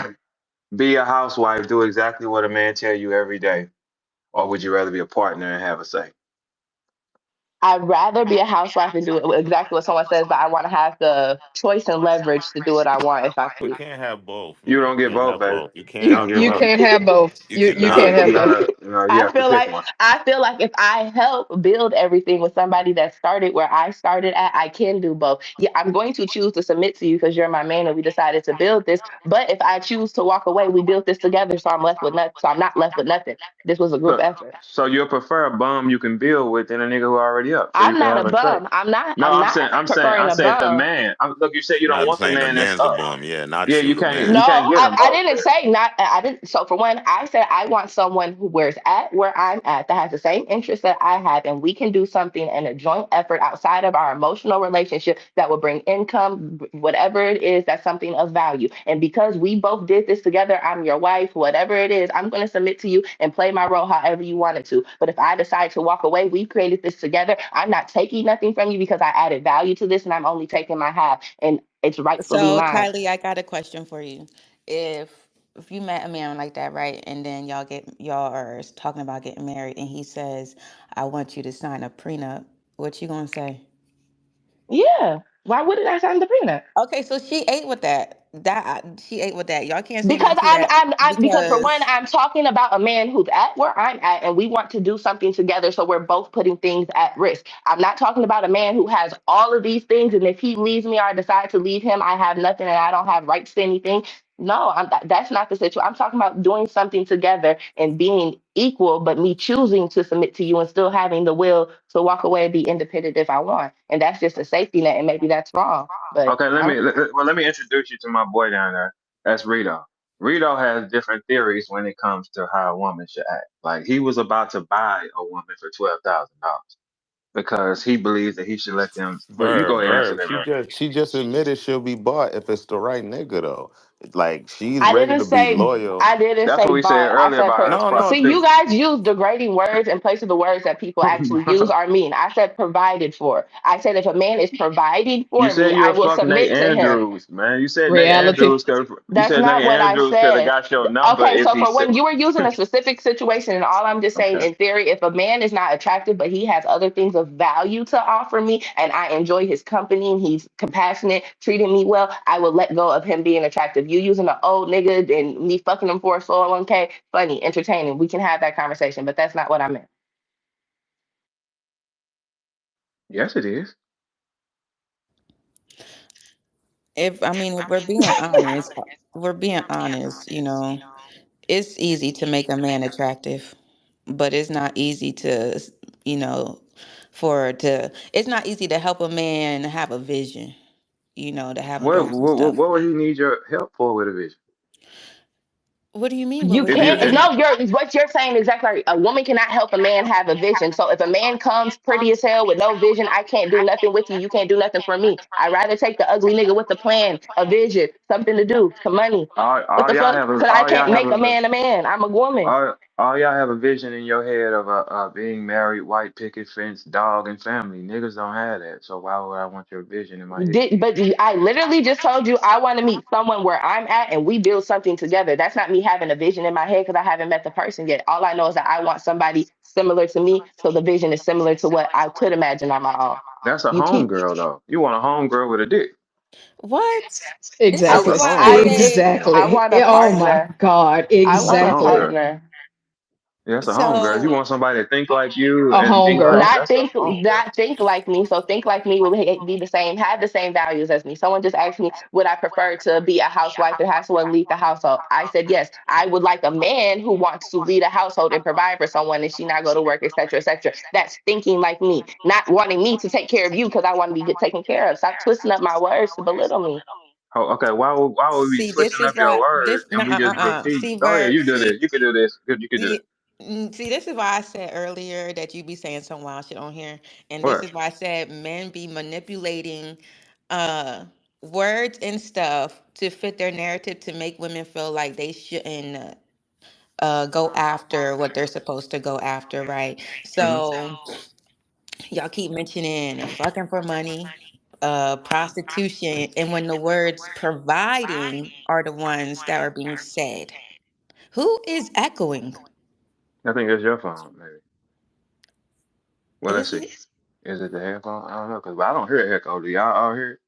Speaker 1: be a housewife, do exactly what a man tell you every day, or would you rather be a partner and have a say?
Speaker 2: I'd rather be a housewife and do exactly what someone says, but I want to have the choice and leverage to do what I want if I
Speaker 5: You
Speaker 2: choose.
Speaker 5: can't have both,
Speaker 1: You
Speaker 5: man.
Speaker 1: don't
Speaker 5: You
Speaker 1: get
Speaker 5: can't
Speaker 1: both,
Speaker 5: have
Speaker 1: baby.
Speaker 5: both. You
Speaker 1: You
Speaker 2: You,
Speaker 1: don't
Speaker 5: can't.
Speaker 1: get
Speaker 4: You
Speaker 1: both.
Speaker 4: can't have both.
Speaker 5: You
Speaker 4: You
Speaker 1: No,
Speaker 4: can't
Speaker 5: cannot.
Speaker 4: have
Speaker 1: you
Speaker 4: both.
Speaker 1: gotta, you
Speaker 2: I
Speaker 1: have to
Speaker 2: feel
Speaker 1: pick
Speaker 2: like
Speaker 1: one.
Speaker 2: if I help build everything with somebody that started where I started at, I can do both. Yeah, I'm going to choose to submit to you because you're my man and we decided to build this. But if I choose to walk away, we built this together, so I'm left with nothing. So I'm not left with nothing. This was a group
Speaker 1: So,
Speaker 2: effort.
Speaker 1: so you'll prefer a bum you can build with than a nigga who already up, so you
Speaker 2: I'm
Speaker 1: can
Speaker 2: not a
Speaker 1: have a say.
Speaker 2: bum. I'm not.
Speaker 1: No,
Speaker 2: I'm not
Speaker 1: I
Speaker 2: preferring a
Speaker 1: said the
Speaker 2: bum.
Speaker 1: man. Look, you said you don't
Speaker 5: Not
Speaker 1: want the
Speaker 5: saying the
Speaker 1: man that's
Speaker 5: man's a
Speaker 1: up.
Speaker 5: bum. Yeah, not
Speaker 1: Yeah,
Speaker 5: you, the
Speaker 2: No,
Speaker 5: man.
Speaker 1: you can't get them
Speaker 2: I
Speaker 1: both.
Speaker 2: didn't say not. I didn't. So for one, I said I want someone who wears at where I'm at that has the same interests that I have, and we can do something in a joint effort outside of our emotional relationship that will bring income, whatever it is. That's something of value. And because we both did this together, I'm your wife. Whatever it is, I'm going to submit to you and play my role however you want it to. But if I decide to walk away, we created this together. I'm not taking nothing from you because I added value to this, and I'm only taking my half, and it's rightfully
Speaker 3: So
Speaker 2: mine.
Speaker 3: Kylie, I got a question for you. If you met a man like that, right, and then y'all are talking about getting married, and he says, "I want you to sign a prenup," what you gonna say?
Speaker 2: Yeah. Why wouldn't I sign the prenup?
Speaker 3: Okay, so she ate with that. She ate with that. Y'all can't say
Speaker 2: Because
Speaker 3: nothing to that
Speaker 2: because for one,
Speaker 3: because
Speaker 2: I'm talking about a man who's at where I'm at, and we want to do something together. So we're both putting things at risk. I'm not talking about a man who has all of these things, and if he leaves me or I decide to leave him, I have nothing and I don't have rights to anything. No, that's not the situation. I'm talking about doing something together and being equal, but me choosing to submit to you and still having the will to walk away and be independent if I want. And that's just a safety net, and maybe that's wrong, but
Speaker 1: Okay,
Speaker 2: I don't.
Speaker 1: let me introduce you to my boy down there. That's Rito. Rito has different theories when it comes to how a woman should act. Like he was about to buy a woman for $12,000 because he believes that he should let them. But you go
Speaker 5: Verb,
Speaker 1: ahead and answer
Speaker 5: verb.
Speaker 1: that,
Speaker 5: She
Speaker 1: bro.
Speaker 5: just admitted she'll be bought if it's the right nigga though. Like she's
Speaker 2: I
Speaker 5: ready
Speaker 2: didn't
Speaker 5: to be
Speaker 2: say
Speaker 5: loyal.
Speaker 2: I didn't
Speaker 1: That's
Speaker 2: say
Speaker 1: what we said
Speaker 2: bought. I
Speaker 1: earlier
Speaker 2: said
Speaker 1: about his
Speaker 5: No, no.
Speaker 2: see, you
Speaker 1: prostitution.
Speaker 2: guys use degrading words in place of the words that people actually use are mean. I said provided for. I said if a man is providing
Speaker 1: You
Speaker 2: for me,
Speaker 1: said
Speaker 2: I
Speaker 1: you'll
Speaker 2: will
Speaker 1: fuck Nate
Speaker 2: submit to him.
Speaker 1: Andrews, man. You said Nate
Speaker 4: Reality.
Speaker 1: Andrews could. You
Speaker 2: That's
Speaker 1: said
Speaker 2: not
Speaker 1: Nate
Speaker 2: what I
Speaker 1: Andrews could have
Speaker 2: said.
Speaker 1: got your number
Speaker 2: Okay,
Speaker 1: if
Speaker 2: so
Speaker 1: he
Speaker 2: for
Speaker 1: said.
Speaker 2: when you were using a specific situation, and all I'm just saying
Speaker 1: Okay.
Speaker 2: in theory, if a man is not attractive, but he has other things of value to offer me, and I enjoy his company and he's compassionate, treating me well, I will let go of him being attractive. You using an old nigga and me fucking him for a 401k, funny, entertaining. We can have that conversation, but that's not what I meant.
Speaker 1: Yes, it is.
Speaker 3: if we're being honest, it's easy to make a man attractive, but it's not easy to, you know, it's not easy to help a man have a vision, to have
Speaker 1: What
Speaker 3: goals and
Speaker 1: what what,
Speaker 3: stuff.
Speaker 1: what would he need your help for with a vision?
Speaker 3: What do you mean? What
Speaker 2: You
Speaker 3: would
Speaker 1: If
Speaker 3: you
Speaker 1: you
Speaker 2: can't.
Speaker 1: if
Speaker 3: do?
Speaker 2: No, what you're saying is exactly right. A woman cannot help a man have a vision. So if a man comes pretty as hell with no vision, I can't do nothing with you. You can't do nothing for me. I'd rather take the ugly nigga with the plan, a vision, something to do, some money. What the fuck? Because I can't make a man a man. I'm a woman.
Speaker 6: all y'all have a vision in your head of being married, white picket fence, dog, and family. Niggas don't have that, so why would I want your vision in my head?
Speaker 2: But I literally just told you I want to meet someone where I'm at and we build something together. That's not me having a vision in my head because I haven't met the person yet. All I know is that I want somebody similar to me, so the vision is similar to what I could imagine on my own.
Speaker 6: That's a
Speaker 2: You keep
Speaker 6: homegirl though. You want a homegirl with a dick.
Speaker 3: What? This
Speaker 6: That's
Speaker 3: is
Speaker 6: a
Speaker 4: Exactly.
Speaker 3: why I
Speaker 6: homegirl.
Speaker 3: said.
Speaker 2: I
Speaker 4: Exactly.
Speaker 2: want a
Speaker 4: Oh my
Speaker 2: partner.
Speaker 4: God.
Speaker 2: I
Speaker 6: That's
Speaker 2: want
Speaker 6: a
Speaker 2: a
Speaker 4: Exactly.
Speaker 6: homegirl.
Speaker 2: partner.
Speaker 6: Yeah, that's a homegirl. You
Speaker 3: So
Speaker 6: want somebody to think like you
Speaker 4: A
Speaker 6: and be like,
Speaker 4: homegirl.
Speaker 2: Not
Speaker 6: that's a
Speaker 2: think
Speaker 6: homegirl.
Speaker 2: not think like me. So think like me would be the same, have the same values as me. Someone just asked me, would I prefer to be a housewife and have someone lead the household? I said yes. I would like a man who wants to lead a household and provide for someone and she not go to work, etc., etc. That's thinking like me, not wanting me to take care of you because I want to be good taken care of. Stop twisting up my words to belittle me.
Speaker 6: Oh, okay. Why would we
Speaker 3: see, this
Speaker 6: switching
Speaker 3: is
Speaker 6: up your
Speaker 3: why
Speaker 6: words
Speaker 3: this
Speaker 6: and
Speaker 3: no
Speaker 6: we just repeat?
Speaker 3: see
Speaker 6: Go ahead,
Speaker 3: verb
Speaker 6: you do this.
Speaker 3: see
Speaker 6: You can do this. You can do
Speaker 3: yeah,
Speaker 6: this.
Speaker 3: see, this is why I said earlier that you be saying some wild shit on here, and this
Speaker 6: What?
Speaker 3: is why I said men be manipulating uh words and stuff to fit their narrative to make women feel like they shouldn't go after what they're supposed to go after, right?
Speaker 6: Hmm.
Speaker 3: So y'all keep mentioning fucking for money, prostitution, and when the words providing are the ones that are being said, who is echoing?
Speaker 6: I think it's your phone, maybe. Well, let's
Speaker 3: Is
Speaker 6: see.
Speaker 3: it?
Speaker 6: Is it the headphone? I don't know, cause I don't hear it echo. Do y'all all hear it?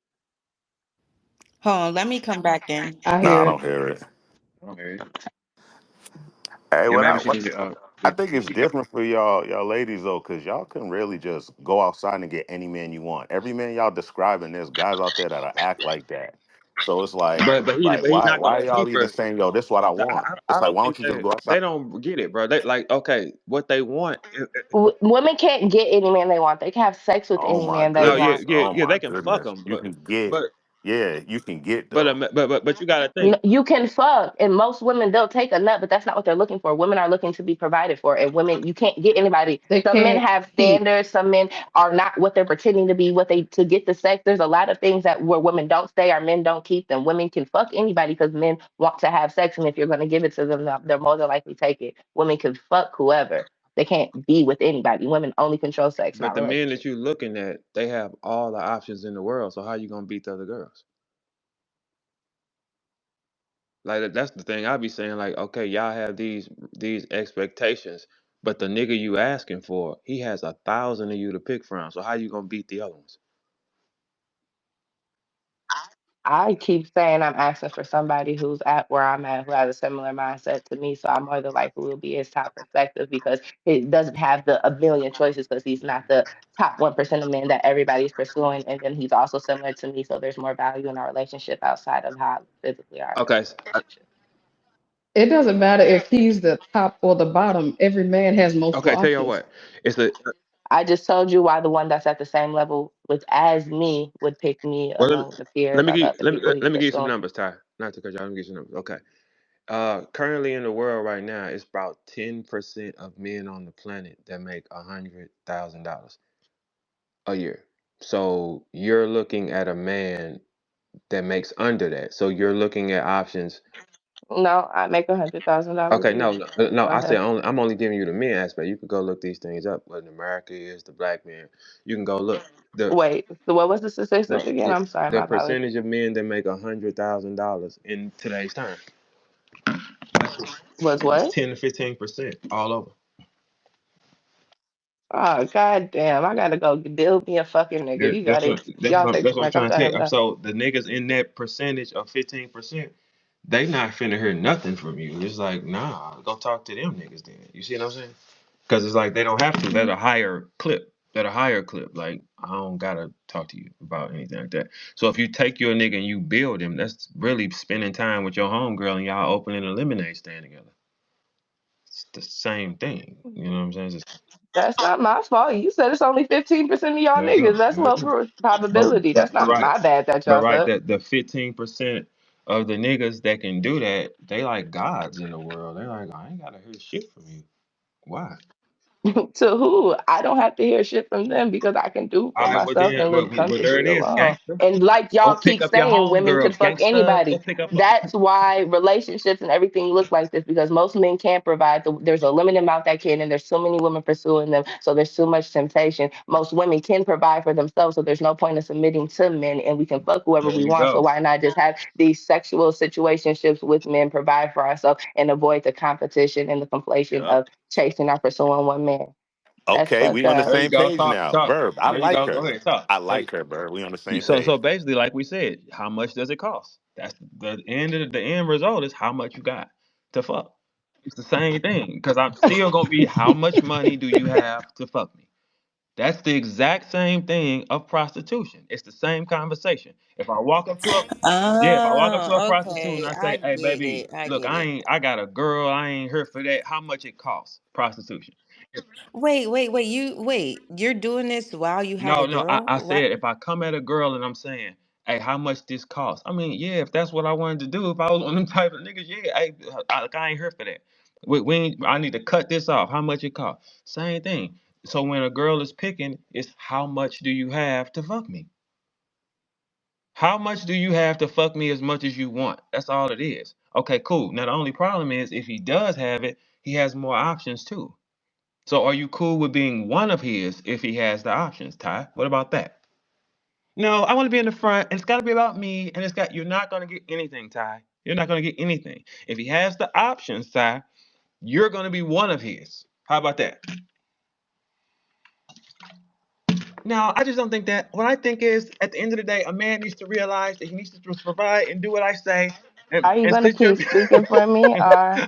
Speaker 3: Hold on, let me come back in.
Speaker 4: I
Speaker 5: Nah, I
Speaker 4: hear
Speaker 5: don't
Speaker 4: it.
Speaker 5: hear it.
Speaker 6: I don't hear it.
Speaker 5: Hey,
Speaker 6: Yeah,
Speaker 5: what
Speaker 6: maybe
Speaker 5: I
Speaker 6: she
Speaker 5: what
Speaker 6: need to.
Speaker 5: I think it's different for y'all ladies though, cause y'all can really just go outside and get any man you want. Every man y'all describing, there's guys out there that'll act like that. So it's like
Speaker 1: but he
Speaker 5: why
Speaker 1: not gonna
Speaker 5: why y'all
Speaker 1: keep
Speaker 5: even
Speaker 1: her.
Speaker 5: saying yo, this is what I want?
Speaker 1: I
Speaker 5: It's like
Speaker 1: don't
Speaker 5: why
Speaker 1: think
Speaker 5: don't you just go outside?
Speaker 1: they don't get it, bro. They like okay, what they want.
Speaker 2: Women can't get any man they want. They can have sex with
Speaker 5: Oh
Speaker 2: any
Speaker 5: my
Speaker 2: man they
Speaker 1: No,
Speaker 2: want.
Speaker 5: goodness. Oh
Speaker 1: yeah,
Speaker 5: my
Speaker 1: they can fuck
Speaker 5: goodness.
Speaker 1: them,
Speaker 5: You can get
Speaker 1: but
Speaker 5: yeah, you can get though.
Speaker 1: but you gotta think.
Speaker 2: You can fuck, and most women they'll take a nut, but that's not what they're looking for. Women are looking to be provided for, and women you can't get anybody.
Speaker 4: They
Speaker 2: Some men
Speaker 4: can't
Speaker 2: have
Speaker 4: keep.
Speaker 2: standards. Some men are not what they're pretending to be. What they to get the sex. There's a lot of things that where women don't stay, or men don't keep them. Women can fuck anybody because men want to have sex, and if you're going to give it to them, they're more than likely take it. Women can fuck whoever. They can't be with anybody. Women only control sex,
Speaker 1: But
Speaker 2: not
Speaker 1: the men that
Speaker 2: relationships.
Speaker 1: you looking at, they have all the options in the world. So how you gonna beat the other girls? Like that's the thing I be saying. Like, okay, y'all have these expectations, but the nigga you asking for, he has 1,000 of you to pick from. So how you gonna beat the other ones?
Speaker 2: I keep saying I'm asking for somebody who's at where I'm at, who has a similar mindset to me. So I'm more than likely will be his top perspective because he doesn't have a million choices because he's not the top 1% of men that everybody's pursuing. And then he's also similar to me. So there's more value in our relationship outside of how physically are in
Speaker 1: Okay,
Speaker 2: a relationship.
Speaker 4: It doesn't matter if he's the top or the bottom. Every man has multiple
Speaker 1: okay. Tell you
Speaker 4: options.
Speaker 1: what, it's a
Speaker 2: I just told you why the one that's at the same level with as me would pick me
Speaker 1: well.
Speaker 2: among the peers of other people he's
Speaker 1: Let me give you some
Speaker 2: pursuing.
Speaker 1: numbers, Ty. Not to cut you off. Let me give you some numbers. Okay. Currently in the world right now, it's about 10% of men on the planet that make $100,000 a year. So you're looking at a man that makes under that. So you're looking at options.
Speaker 2: No, I make $100,000
Speaker 1: Okay,
Speaker 2: a year.
Speaker 1: no.
Speaker 2: Go
Speaker 1: I said
Speaker 2: ahead.
Speaker 1: only. I'm only giving you the men aspect. You could go look these things up. What in America is the black man. You can go look the
Speaker 2: Wait, so what was the
Speaker 1: the
Speaker 2: statistic again? I'm sorry,
Speaker 1: the
Speaker 2: my apologies.
Speaker 1: percentage of men that make $100,000 in today's time.
Speaker 2: Was
Speaker 1: It's
Speaker 2: what?
Speaker 1: 10 to 15% all over.
Speaker 2: Oh, god damn. I gotta go build me a fucking nigga.
Speaker 1: Yeah,
Speaker 2: You got it. Y'all take
Speaker 1: that's
Speaker 2: the
Speaker 1: what I'm
Speaker 2: mic. I'm
Speaker 1: trying to
Speaker 2: done.
Speaker 1: tell
Speaker 2: I'm
Speaker 1: you.
Speaker 2: done.
Speaker 1: So the niggas in that percentage of 15%, they not finna hear nothing from you. It's like, nah, go talk to them niggas then. You see what I'm saying? Because it's like they don't have to. They're a higher clip. They're a higher clip. Like I don't gotta talk to you about anything like that. So if you take your nigga and you build him, that's really spending time with your homegirl and y'all opening a lemonade stand together. It's the same thing. You know what I'm saying? It's just,
Speaker 2: That's not my fault. You said it's only 15% of y'all
Speaker 1: there you go.
Speaker 2: niggas. That's
Speaker 1: There you
Speaker 2: low
Speaker 1: go.
Speaker 2: probability. That's not
Speaker 1: Right.
Speaker 2: my bad that
Speaker 1: But
Speaker 2: y'all
Speaker 1: right,
Speaker 2: said.
Speaker 1: the 15%.
Speaker 7: of the niggas that can do that, they like gods in the world. They like, I ain't gotta hear shit from you. Why?
Speaker 2: To who? I don't have to hear shit from them because I can do for
Speaker 7: All right, well
Speaker 2: myself
Speaker 7: then,
Speaker 2: and live
Speaker 7: well there it
Speaker 2: comfortably
Speaker 7: is,
Speaker 2: alone.
Speaker 7: gangster.
Speaker 2: And like
Speaker 7: Go
Speaker 2: y'all
Speaker 7: pick
Speaker 2: keep
Speaker 7: up your
Speaker 2: saying, women can
Speaker 7: homegirls,
Speaker 2: fuck
Speaker 7: gangster. Go
Speaker 2: anybody.
Speaker 7: pick up.
Speaker 2: That's why relationships and everything look like this because most men can't provide. There's a limited amount that can, and there's so many women pursuing them. So there's too much temptation. Most women can provide for themselves, so there's no point in submitting to men, and we can fuck whoever
Speaker 7: There
Speaker 2: we
Speaker 7: you
Speaker 2: want. So
Speaker 7: go.
Speaker 2: why not just have these sexual situationships with men, provide for ourselves, and avoid the competition and the conflation
Speaker 7: Yep.
Speaker 2: of chasing or pursuing one man? That's
Speaker 5: Okay, we
Speaker 2: fucked
Speaker 5: on the
Speaker 2: up.
Speaker 7: There you
Speaker 5: same
Speaker 7: go.
Speaker 5: page
Speaker 7: Talk,
Speaker 5: now.
Speaker 7: talk.
Speaker 5: Verb, I
Speaker 7: There you
Speaker 5: like
Speaker 7: go. Go
Speaker 5: her.
Speaker 7: ahead, talk.
Speaker 5: I
Speaker 7: There you
Speaker 5: like her, Verb. We on the same
Speaker 7: so
Speaker 5: page.
Speaker 7: basically, like we said, how much does it cost? That's the end result is how much you got to fuck. It's the same thing because I'm still gonna be how much money do you have to fuck me? That's the exact same thing of prostitution. It's the same conversation. If I walk up to a Yeah, if I walk up to a
Speaker 3: Oh,
Speaker 7: prostitute and
Speaker 3: okay.
Speaker 7: I
Speaker 3: I
Speaker 7: say, "Hey,
Speaker 3: get
Speaker 7: baby,
Speaker 3: it. I
Speaker 7: look,
Speaker 3: get it.
Speaker 7: I got a girl. I ain't here for that. How much it costs? Prostitution."
Speaker 3: Wait. You're doing this while you have
Speaker 7: No,
Speaker 3: a
Speaker 7: no,
Speaker 3: girl?
Speaker 7: I
Speaker 3: What?
Speaker 7: said if I come at a girl and I'm saying, "Hey, how much this cost?" I mean, yeah, if that's what I wanted to do, if I was one of them type of niggas, yeah, hey, I ain't here for that. We ain't, I need to cut this off. How much it cost? Same thing. So when a girl is picking, it's how much do you have to fuck me? How much do you have to fuck me as much as you want? That's all it is. Okay, cool. Now the only problem is if he does have it, he has more options too. So are you cool with being one of his if he has the options, Ty? What about that? No, I want to be in the front, and it's got to be about me, and you're not gonna get anything, Ty. You're not gonna get anything. If he has the options, Ty, you're gonna be one of his. How about that? No, I just don't think that. What I think is, at the end of the day, a man needs to realize that he needs to just provide and do what I say,
Speaker 2: Are you
Speaker 7: and
Speaker 2: gonna
Speaker 7: sit your.
Speaker 2: keep speaking for me, or?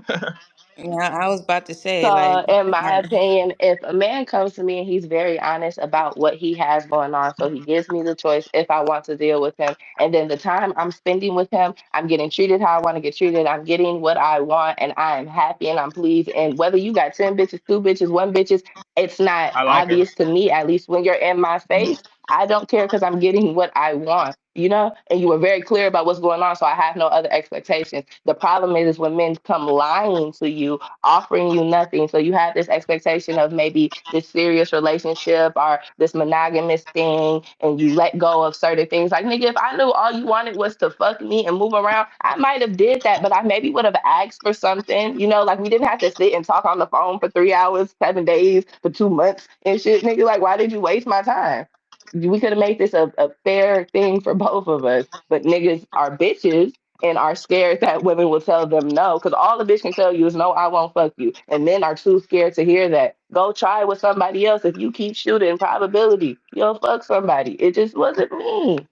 Speaker 3: Yeah, I was about to say,
Speaker 2: So,
Speaker 3: like,
Speaker 2: in my
Speaker 3: right.
Speaker 2: opinion, if a man comes to me and he's very honest about what he has going on, so he gives me the choice if I want to deal with him, and then the time I'm spending with him, I'm getting treated how I want to get treated, I'm getting what I want, and I am happy and I'm pleased. And whether you got 10 bitches, two bitches, one bitches, it's not
Speaker 7: I like her.
Speaker 2: obvious to me, at least when you're in my face. I don't care because I'm getting what I want, and you were very clear about what's going on, so I have no other expectations. The problem is when men come lying to you, offering you nothing. So you have this expectation of maybe this serious relationship or this monogamous thing, and you let go of certain things. Like, nigga, if I knew all you wanted was to fuck me and move around, I might have did that, but I maybe would have asked for something. Like we didn't have to sit and talk on the phone for 3 hours, 7 days, for 2 months and shit, nigga. Like, why did you waste my time? We could have made this a fair thing for both of us, but niggas are bitches and are scared that women will tell them no. Because all the bitch can tell you is no, I won't fuck you. And men are too scared to hear that. Go try with somebody else. If you keep shooting, probability you'll fuck somebody. It just wasn't me.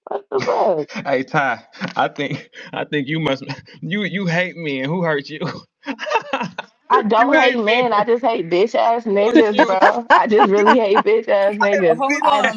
Speaker 2: What the fuck?
Speaker 7: Hey Ty, I think you hate me and who hurt you?
Speaker 2: I
Speaker 7: You
Speaker 2: don't hate
Speaker 7: hate me.
Speaker 2: men. I just hate bitch ass
Speaker 7: Fuck
Speaker 2: niggas,
Speaker 7: you.
Speaker 2: bro. I just really hate bitch ass niggas.
Speaker 3: Hold
Speaker 2: I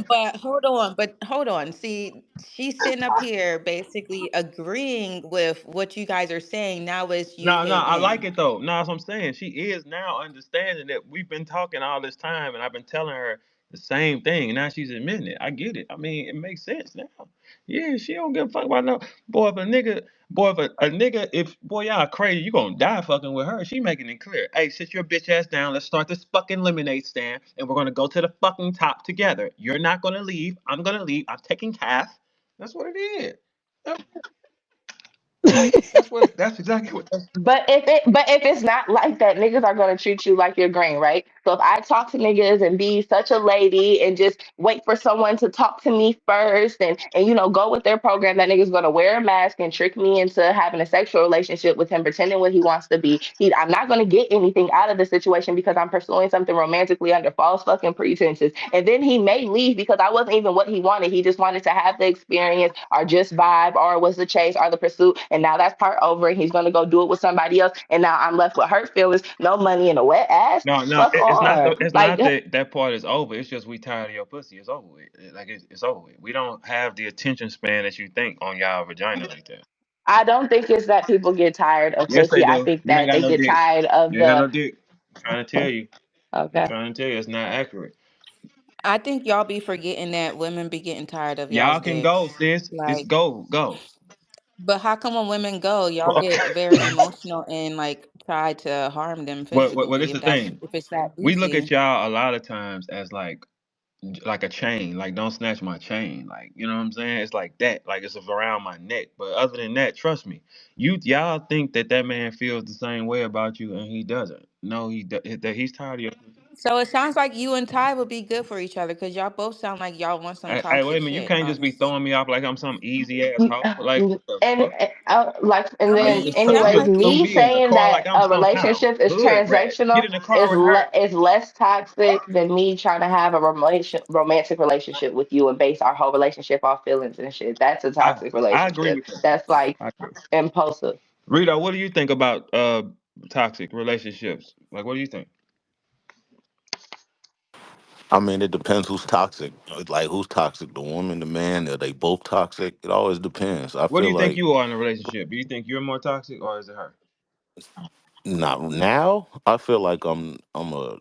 Speaker 3: on, but hold on. See, she's sitting up here basically agreeing with what you guys are saying. Now it's you
Speaker 7: No,
Speaker 3: hate
Speaker 7: I like
Speaker 3: men.
Speaker 7: it though. No, that's what I'm saying. She is now understanding that we've been talking all this time, and I've been telling her the same thing, and now she's admitting it. I get it. I mean, it makes sense now. Yeah, she don't give a fuck about no boy. If a nigga, boy, if a nigga, if boy, y'all crazy, you gonna die fucking with her. She making it clear. Hey, sit your bitch ass down. Let's start this fucking lemonade stand, and we're gonna go to the fucking top together. You're not gonna leave. I'm gonna leave. I'm taking half. That's what it is. That's what. That's exactly what.
Speaker 2: But if it's not like that, niggas are gonna treat you like you're green, right? So if I talk to niggas and be such a lady and just wait for someone to talk to me first and go with their program, that nigga's gonna wear a mask and trick me into having a sexual relationship with him, pretending what he wants to be. I'm not gonna get anything out of the situation because I'm pursuing something romantically under false fucking pretenses. And then he may leave because I wasn't even what he wanted. He just wanted to have the experience or just vibe or was the chase or the pursuit. And now that's part over and he's gonna go do it with somebody else. And now I'm left with hurt feelings, no money and a wet ass.
Speaker 7: No, no,
Speaker 2: Fuck
Speaker 7: it's not
Speaker 2: on.
Speaker 7: the. It's
Speaker 2: Like
Speaker 7: not that that part is over. It's just we tired of your pussy. It's over with. Like it's over with. We don't have the attention span that you think on y'all vagina like that.
Speaker 2: I don't think it's that people get tired of
Speaker 7: Yes, they
Speaker 2: pussy. I
Speaker 7: do.
Speaker 2: think
Speaker 7: You ain't
Speaker 2: that
Speaker 7: got
Speaker 2: they
Speaker 7: no
Speaker 2: get
Speaker 7: dick.
Speaker 2: tired of
Speaker 7: You ain't got
Speaker 2: the
Speaker 7: no dick. I'm trying to tell you.
Speaker 2: okay.
Speaker 7: Trying to tell you, it's not accurate.
Speaker 3: I think y'all be forgetting that women be getting tired of y'all's
Speaker 7: Y'all can go,
Speaker 3: dicks.
Speaker 7: sis. Just
Speaker 3: Like,
Speaker 7: go, go.
Speaker 3: But how come when women go, y'all get very emotional and like try to harm them
Speaker 7: Well,
Speaker 3: physically
Speaker 7: this is the
Speaker 3: if that's
Speaker 7: thing.
Speaker 3: if it's that
Speaker 7: We look at
Speaker 3: easy?
Speaker 7: y'all a lot of times as like a chain, like don't snatch my chain, like you know what I'm saying? It's like that, like it's around my neck. But other than that, trust me, y'all think that that man feels the same way about you, and he doesn't. No, that he's tired of you.
Speaker 3: So it sounds like you and Ty would be good for each other because y'all both sound like y'all want some
Speaker 7: Hey, wait
Speaker 3: toxic
Speaker 7: a minute, you
Speaker 3: shit.
Speaker 7: can't just be throwing me off like I'm some easy ass hoe. Like what the
Speaker 2: And
Speaker 7: fuck?
Speaker 2: like, and
Speaker 3: I
Speaker 7: Like
Speaker 3: mean,
Speaker 2: then,
Speaker 3: you sound
Speaker 7: you
Speaker 2: anyways,
Speaker 7: just
Speaker 3: like
Speaker 7: threw
Speaker 2: me
Speaker 3: it.
Speaker 7: me in the
Speaker 2: saying
Speaker 7: car like
Speaker 2: that
Speaker 7: I'm
Speaker 2: a
Speaker 7: somehow
Speaker 2: relationship is
Speaker 7: hood rat. Get
Speaker 2: transactional
Speaker 7: in the car with her.
Speaker 2: is less toxic than me trying to have a romantic relationship with you and base our whole relationship off feelings and shit. That's a
Speaker 7: I
Speaker 2: toxic
Speaker 7: I agree
Speaker 2: relationship.
Speaker 7: with that.
Speaker 2: That's like
Speaker 7: I agree.
Speaker 2: impulsive.
Speaker 7: Rita, what do you think about toxic relationships? Like, what do you think?
Speaker 5: I mean, it depends who's toxic. Like, who's toxic? The woman, the man? Are they both toxic? It always depends. I
Speaker 7: What do
Speaker 5: feel
Speaker 7: you think
Speaker 5: like
Speaker 7: you are in a relationship? Do you think you're more toxic or is it her?
Speaker 5: not now. I feel like I'm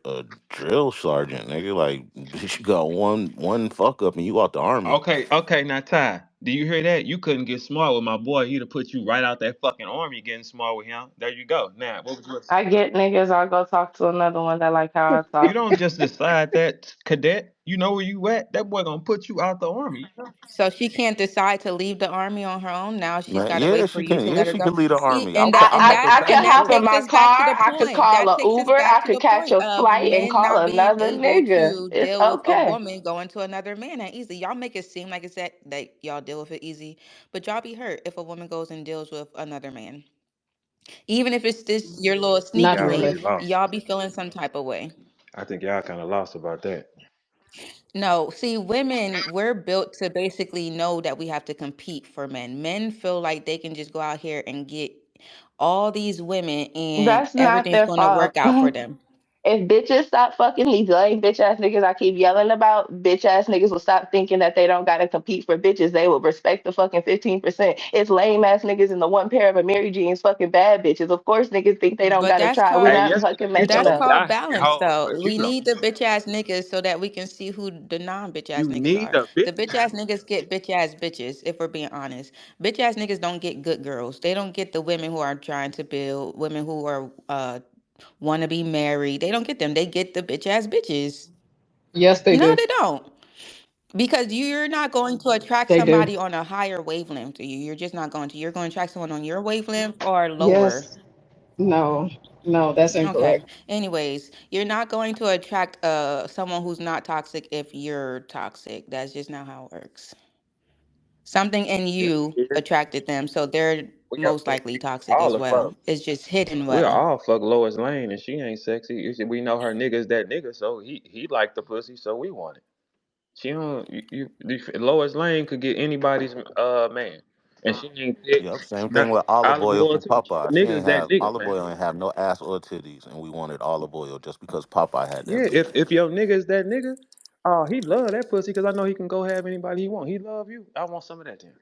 Speaker 5: a drill sergeant, nigga. Like, bitch, you got one fuck up and you out the army.
Speaker 7: Okay, okay, now Ty, do you hear that? You couldn't get smart with my boy. He'd have put you right out that fucking army getting smart with him. There you go. Now, what would you say?
Speaker 2: I get niggas. I'll go talk to another one that like how I
Speaker 7: You
Speaker 2: talk.
Speaker 7: don't just decide that, cadet. You know where you at. That boy gonna put you out the army.
Speaker 3: So she can't decide to leave the army on her own. Now she's
Speaker 5: Man,
Speaker 3: got to
Speaker 5: yeah,
Speaker 3: wait for
Speaker 5: she
Speaker 3: you
Speaker 5: can.
Speaker 3: to
Speaker 5: Yeah,
Speaker 3: let her
Speaker 5: she
Speaker 3: go.
Speaker 5: can lead the
Speaker 3: See,
Speaker 5: army.
Speaker 3: and
Speaker 5: I'm not the
Speaker 2: I
Speaker 5: type
Speaker 2: can
Speaker 3: and
Speaker 5: to
Speaker 3: that
Speaker 2: hop
Speaker 5: do
Speaker 2: in
Speaker 5: it.
Speaker 3: takes
Speaker 2: my
Speaker 3: us back to
Speaker 2: car.
Speaker 3: the
Speaker 2: I could
Speaker 3: point.
Speaker 2: call
Speaker 3: That
Speaker 2: a
Speaker 3: takes us
Speaker 2: Uber.
Speaker 3: back
Speaker 2: I
Speaker 3: to
Speaker 2: could
Speaker 3: the
Speaker 2: catch
Speaker 3: point
Speaker 2: a
Speaker 3: of
Speaker 2: flight and
Speaker 3: men
Speaker 2: call
Speaker 3: not being
Speaker 2: another
Speaker 3: able
Speaker 2: nigga.
Speaker 3: to
Speaker 2: It's
Speaker 3: deal with a
Speaker 2: okay.
Speaker 3: woman going to another man that easy. Y'all make it seem like it's that y'all deal with it easy, but y'all be hurt if a woman goes and deals with another man. Even if it's this your little
Speaker 7: I think
Speaker 3: sneaky
Speaker 4: Not
Speaker 7: y'all
Speaker 3: link,
Speaker 4: really.
Speaker 7: really lost.
Speaker 3: y'all be feeling some type of way.
Speaker 7: I think y'all kind of lost about that.
Speaker 3: No, see, women, we're built to basically know that we have to compete for men. Men feel like they can just go out here and get all these women and
Speaker 2: That's not
Speaker 3: everything's
Speaker 2: their
Speaker 3: going to
Speaker 2: fault.
Speaker 3: work out for them.
Speaker 2: If bitches stop fucking these lame bitch ass niggas I keep yelling about, bitch ass niggas will stop thinking that they don't gotta compete for bitches. They will respect the fucking 15%. It's lame ass niggas in the one pair of a Mary Jeans fucking bad bitches. Of course niggas think they don't
Speaker 3: But
Speaker 2: gotta
Speaker 3: that's
Speaker 2: try. We
Speaker 3: called
Speaker 7: Hey,
Speaker 2: not
Speaker 7: yes,
Speaker 2: fucking
Speaker 7: you
Speaker 2: making
Speaker 3: that's
Speaker 7: told
Speaker 2: up.
Speaker 7: me I
Speaker 3: called
Speaker 7: hate
Speaker 3: balance
Speaker 7: hoes,
Speaker 3: though.
Speaker 7: but
Speaker 3: We need the bitch ass niggas so that we can see who the non bitch ass
Speaker 7: you
Speaker 3: niggas
Speaker 7: need
Speaker 3: are.
Speaker 7: a bitch.
Speaker 3: The bitch ass niggas get bitch ass bitches, if we're being honest. Bitch ass niggas don't get good girls. They don't get the women who are trying to build, women who are want to be married. They don't get them. They get the bitch ass bitches.
Speaker 4: Yes, they
Speaker 3: No,
Speaker 4: do.
Speaker 3: they don't. Because you're not going to attract
Speaker 4: They do.
Speaker 3: somebody on a higher wavelength to you. You're just not going to. You're going to attract someone on your wavelength or lower.
Speaker 4: Yes. No. No, that's
Speaker 3: Okay.
Speaker 4: incorrect.
Speaker 3: Anyways, you're not going to attract someone who's not toxic if you're toxic. That's just not how it works. Something in
Speaker 7: Yeah,
Speaker 3: you
Speaker 7: yeah.
Speaker 3: attracted them, so they're
Speaker 7: We got
Speaker 3: most likely
Speaker 7: we
Speaker 3: toxic
Speaker 7: all
Speaker 3: as
Speaker 7: the fuck.
Speaker 3: well. It's just hidden
Speaker 7: We
Speaker 3: well.
Speaker 7: all fuck Lois Lane, and she ain't sexy. We know her nigga's that nigga, so he like the pussy, so we want it. She don't. Lois Lane could get anybody's man, and she ain't thick.
Speaker 5: Yep, same
Speaker 7: Not
Speaker 5: thing with olive
Speaker 7: olive
Speaker 5: oil
Speaker 7: oil
Speaker 5: from
Speaker 7: too. Her
Speaker 5: Popeye. She
Speaker 7: nigga's
Speaker 5: ain't
Speaker 7: that
Speaker 5: have
Speaker 7: nigga,
Speaker 5: olive
Speaker 7: man.
Speaker 5: oil, ain't have no ass or titties, and we wanted olive oil just because Popeye had that
Speaker 7: Yeah,
Speaker 5: bitch.
Speaker 7: if your nigga's that nigga, oh, he love that pussy because I know he can go have anybody he want. He love you. I want some of that then.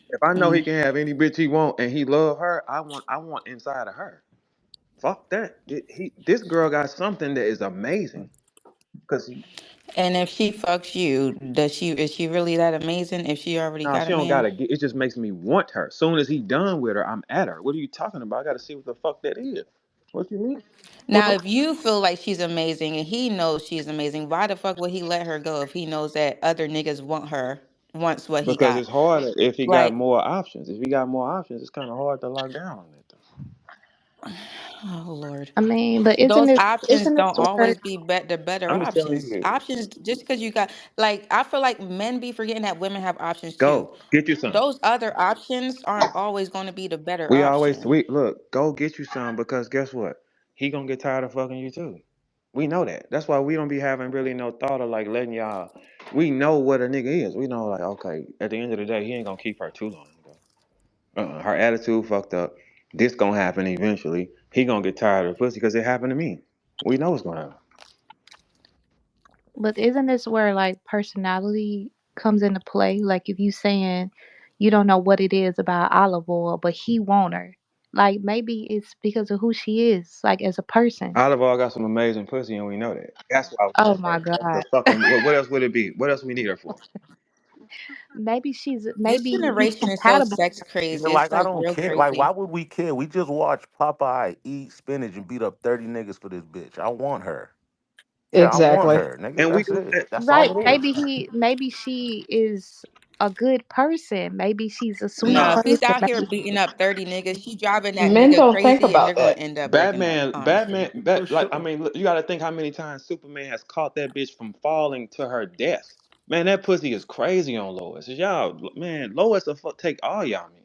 Speaker 7: If I know he
Speaker 3: Mm.
Speaker 7: can have any bitch he want and he love her, I want inside of her. Fuck that. This girl got something that is amazing. Cause
Speaker 3: And if she fucks you, does she is she really that amazing if she already
Speaker 7: nah,
Speaker 3: got
Speaker 7: she
Speaker 3: a
Speaker 7: don't
Speaker 3: man?
Speaker 7: gotta get. It just makes me want her. Soon as he done with her, I'm at her. What are you talking about? I gotta see what the fuck that is. What you mean?
Speaker 3: Now, if you feel like she's amazing and he knows she's amazing, why the fuck would he let her go if he knows that other niggas want her, wants what he
Speaker 7: Because
Speaker 3: got?
Speaker 7: it's harder if he got
Speaker 3: Like,
Speaker 7: more options. If he got more options, it's kind of hard to lock down on that.
Speaker 3: oh Lord.
Speaker 8: I mean, but
Speaker 3: Those options
Speaker 8: isn't this
Speaker 3: don't
Speaker 8: where
Speaker 3: always be the better
Speaker 7: I'm just telling
Speaker 3: options.
Speaker 7: you,
Speaker 3: Options just because you got like I feel like men be forgetting that women have options too.
Speaker 7: go get you some.
Speaker 3: Those other options aren't always going to be the better
Speaker 7: We
Speaker 3: option.
Speaker 7: look, go get you some because guess what? He gonna get tired of fucking you too. We know that. That's why we don't be having really no thought of like letting y'all. We know what a nigga is. We know like okay, at the end of the day, he ain't gonna keep her too long. Her attitude fucked up. This gonna happen eventually. He gonna get tired of the pussy because it happened to me. We know what's gonna happen.
Speaker 8: but isn't this where like personality comes into play? Like if you saying you don't know what it is about olive oil, but he want her. Like maybe it's because of who she is, like as a person.
Speaker 7: Olive Oil got some amazing pussy, and we know that. That's why we
Speaker 8: Oh
Speaker 7: want
Speaker 8: my
Speaker 7: her. That's the
Speaker 8: god.
Speaker 7: fucking. What else would it be? What else we need her for?
Speaker 3: This
Speaker 8: maybe he's
Speaker 3: generation is so
Speaker 8: compatible.
Speaker 3: sex
Speaker 5: Yeah,
Speaker 3: crazy. It's
Speaker 5: like I
Speaker 3: like
Speaker 5: don't
Speaker 3: real
Speaker 5: care. Like,
Speaker 3: crazy.
Speaker 5: why would we care? We just watch Popeye eat spinach and beat up 30 niggas for this bitch. I want her. Yeah, I want
Speaker 4: Exactly.
Speaker 5: her, nigga.
Speaker 7: And we
Speaker 5: That's
Speaker 7: do
Speaker 5: it.
Speaker 7: that.
Speaker 5: That's all
Speaker 8: Right.
Speaker 5: it is.
Speaker 8: Maybe she is a good person. Maybe she's a sweet
Speaker 3: No, if
Speaker 7: Nah,
Speaker 3: he's
Speaker 8: person.
Speaker 3: out here beating up 30 niggas, she driving that
Speaker 4: Men
Speaker 3: nigga
Speaker 4: don't think
Speaker 3: crazy and they're
Speaker 4: about
Speaker 3: gonna
Speaker 4: that.
Speaker 3: end up breaking up,
Speaker 7: Batman,
Speaker 3: honestly.
Speaker 5: For
Speaker 7: like I
Speaker 5: sure.
Speaker 7: mean, look, you got to think how many times Superman has caught that bitch from falling to her death. Man, that pussy is crazy on Lois. Y'all, man, Lois will take all y'all men.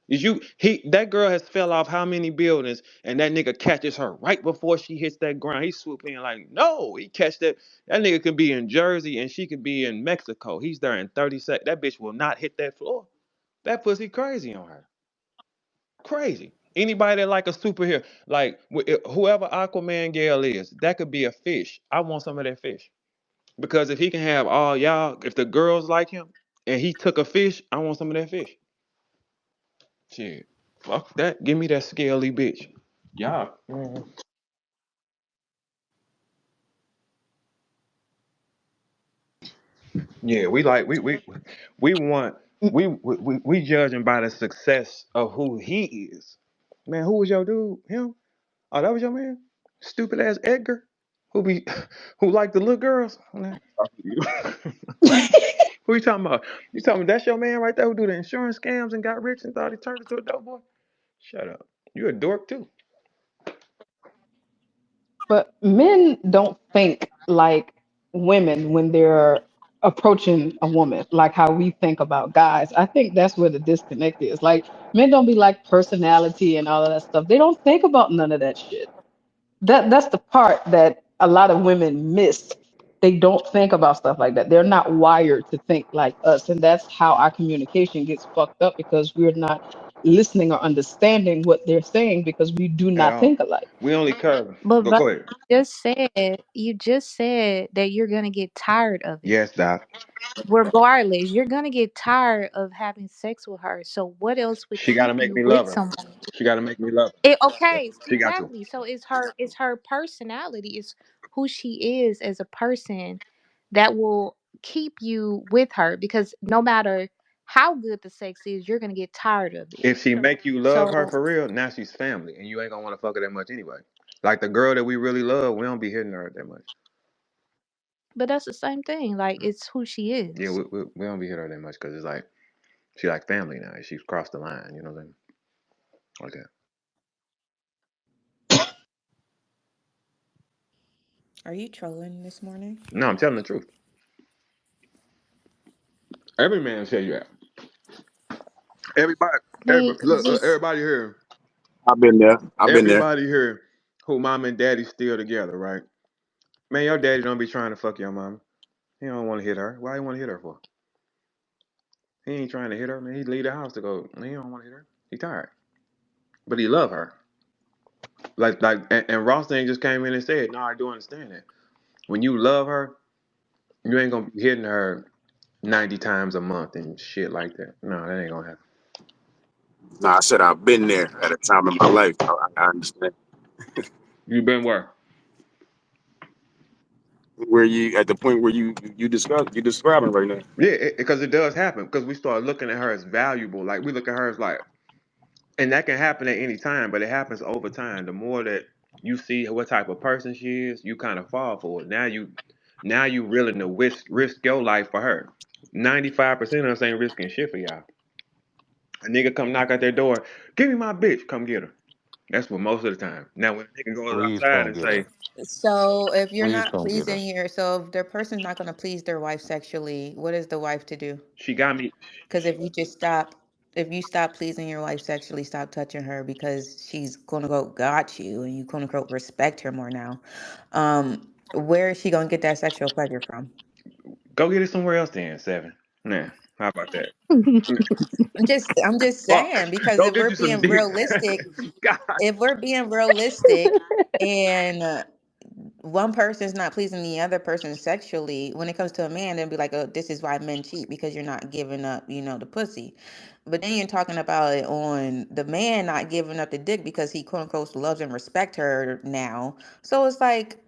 Speaker 7: Is you he that girl has fell off how many buildings and that nigga catches her right before she hits that ground. He swoop in like, no, he catch that nigga could be in Jersey and she could be in Mexico. He's there in 30 seconds. That bitch will not hit that floor. That pussy crazy on her. Crazy. Anybody that like a superhero, like whoever Aquaman Gale is, that could be a fish. I want some of that fish. Because if he can have all y'all, if the girls like him and he took a fish, I want some of that fish. Shit. Fuck that. Give me that scaly bitch. Y'all. Yeah, we like we want we judging by the success of who he is. Man, who was your dude? Him? Oh, that was your man? Stupid ass Edgar? Who be who like the little girls? Man, fuck you. Who you talking about? You talking about that's your man right there who do the insurance scams and got rich and thought he turned into a dope boy? Shut up. You a dork too.
Speaker 4: But men don't think like women when they're approaching a woman, like how we think about guys. I think that's where the disconnect is. Like men don't be like personality and all of that stuff. They don't think about none of that shit. That's the part that a lot of women miss. They don't think about stuff like that. They're not wired to think like us, and that's how our communication gets fucked up because we're not listening or understanding what they're saying because we do
Speaker 7: At
Speaker 4: not
Speaker 7: all.
Speaker 4: think alike.
Speaker 7: We only cover.
Speaker 8: But
Speaker 7: But go ahead.
Speaker 8: you just said that you're gonna get tired of it.
Speaker 7: Yes, Doc.
Speaker 8: Regardless, you're gonna get tired of having sex with her. So what else would
Speaker 7: She
Speaker 8: keep
Speaker 7: gotta make
Speaker 8: you
Speaker 7: me love
Speaker 8: with
Speaker 7: her.
Speaker 8: someone?
Speaker 7: She gotta make me love her.
Speaker 8: Okay,
Speaker 7: She got to.
Speaker 8: exactly. So it's her personality, it's who she is as a person that will keep you with her because no matter how good the sex is, you're gonna get tired of it.
Speaker 7: If she make you love her
Speaker 8: So,
Speaker 7: for real, now she's family, and you ain't gonna want to fuck her that much anyway. Like the girl that we really love, we don't be hitting her that much.
Speaker 8: but that's the same thing. Like it's who she
Speaker 7: Yeah,
Speaker 8: is.
Speaker 7: we don't be hitting her that much because it's like she like family now. She's crossed the line. You know what I'm saying? Like that.
Speaker 3: Are you trolling this morning?
Speaker 7: No, I'm telling the truth. Every man tell you that. Everybody,
Speaker 8: I mean,
Speaker 7: look,
Speaker 8: just
Speaker 5: I've been there. I've been there.
Speaker 7: everybody here, who mom and daddy still together, right? Man, your daddy don't be trying to fuck your mama. He don't want to hit her. Why you want to hit her for? He ain't trying to hit her, man. He leave the house to go. He don't want to hit her. He tired, but he love her. And Ross thing just came in and said, "No, I do understand that. When you love her, you ain't gonna be hitting her 90 times a month and shit like that. No, that ain't gonna happen.
Speaker 5: Nah, I said I've been there at a time in my life. I understand.
Speaker 7: You been where?
Speaker 5: Where you at the point where you describing right now.
Speaker 7: Yeah, because it does happen. Because we start looking at her as valuable. Like we look at her as like, and that can happen at any time, but it happens over time. The more that you see what type of person she is, you kind of fall for it. Now you willing to risk your life for her. 95% of us ain't risking shit for y'all. A nigga come knock at their door, give me my bitch, come get her. That's what most of the time. Now when a nigga goes
Speaker 5: Please
Speaker 7: outside
Speaker 5: come
Speaker 7: and
Speaker 5: get her.
Speaker 7: say,
Speaker 3: So if you're
Speaker 5: Please
Speaker 3: not
Speaker 5: come get her.
Speaker 3: pleasing yourself, their person's not gonna please their wife sexually. What is the wife to do?
Speaker 7: she got me,
Speaker 3: Because if you stop pleasing your wife sexually, stop touching her because she's quote unquote got you and you quote unquote respect her more now. Where is she gonna get that sexual pleasure from?
Speaker 7: go get it somewhere else then, seven. Nah, how about that?
Speaker 3: I'm just saying
Speaker 7: Fuck.
Speaker 3: because
Speaker 7: Go
Speaker 3: if
Speaker 7: get
Speaker 3: we're
Speaker 7: you some
Speaker 3: being
Speaker 7: dick.
Speaker 3: realistic,
Speaker 7: God.
Speaker 3: if we're being realistic and one person's not pleasing the other person sexually, when it comes to a man, they'll be like, oh, this is why men cheat because you're not giving up, the pussy. But then you're talking about it on the man not giving up the dick because he quote unquote loves and respect her now. So it's like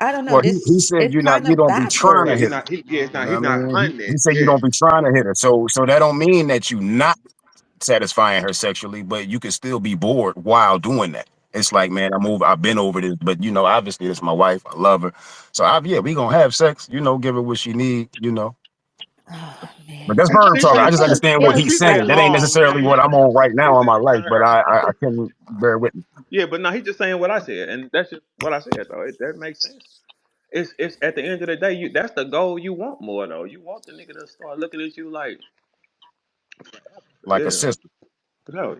Speaker 3: I don't know.
Speaker 9: Well, he
Speaker 3: This
Speaker 9: said
Speaker 3: it's
Speaker 9: you're not
Speaker 3: kind
Speaker 9: you
Speaker 3: of
Speaker 9: don't be trying
Speaker 1: Yeah,
Speaker 9: to
Speaker 3: backwards.
Speaker 1: he's
Speaker 9: hit her.
Speaker 1: not. Yeah, it's
Speaker 9: You
Speaker 1: not.
Speaker 9: know
Speaker 1: He's
Speaker 9: what I
Speaker 1: not
Speaker 9: mean?
Speaker 1: hunting
Speaker 9: He
Speaker 1: it.
Speaker 9: said you
Speaker 1: Yeah.
Speaker 9: don't be trying to hit her. So that don't mean that you not satisfying her sexually, but you can still be bored while doing that. It's like, man, I've been over this, but obviously it's my wife. I love her. So yeah, we gonna have sex, give her what she need.
Speaker 3: Oh
Speaker 9: But
Speaker 3: man.
Speaker 9: that's Verb
Speaker 1: She
Speaker 9: talking.
Speaker 8: But
Speaker 9: I
Speaker 1: saying,
Speaker 9: just
Speaker 8: she was
Speaker 9: understand what
Speaker 1: yeah,
Speaker 8: feeling
Speaker 9: he's
Speaker 1: she
Speaker 9: saying.
Speaker 1: saying
Speaker 9: That
Speaker 8: somebody
Speaker 9: ain't
Speaker 1: all.
Speaker 9: necessarily
Speaker 1: Yeah,
Speaker 9: what I'm on right now
Speaker 1: he's
Speaker 9: in my
Speaker 1: saying
Speaker 9: life,
Speaker 1: to
Speaker 9: but
Speaker 1: her.
Speaker 9: I can bear witness.
Speaker 7: Yeah, but no, he's just saying what I said, and that's just what I said though. That makes sense. It's at the end of the day, that's the goal you want more though. You want the nigga to start looking at you like,
Speaker 9: Like a
Speaker 7: yeah,
Speaker 9: sister.
Speaker 7: no,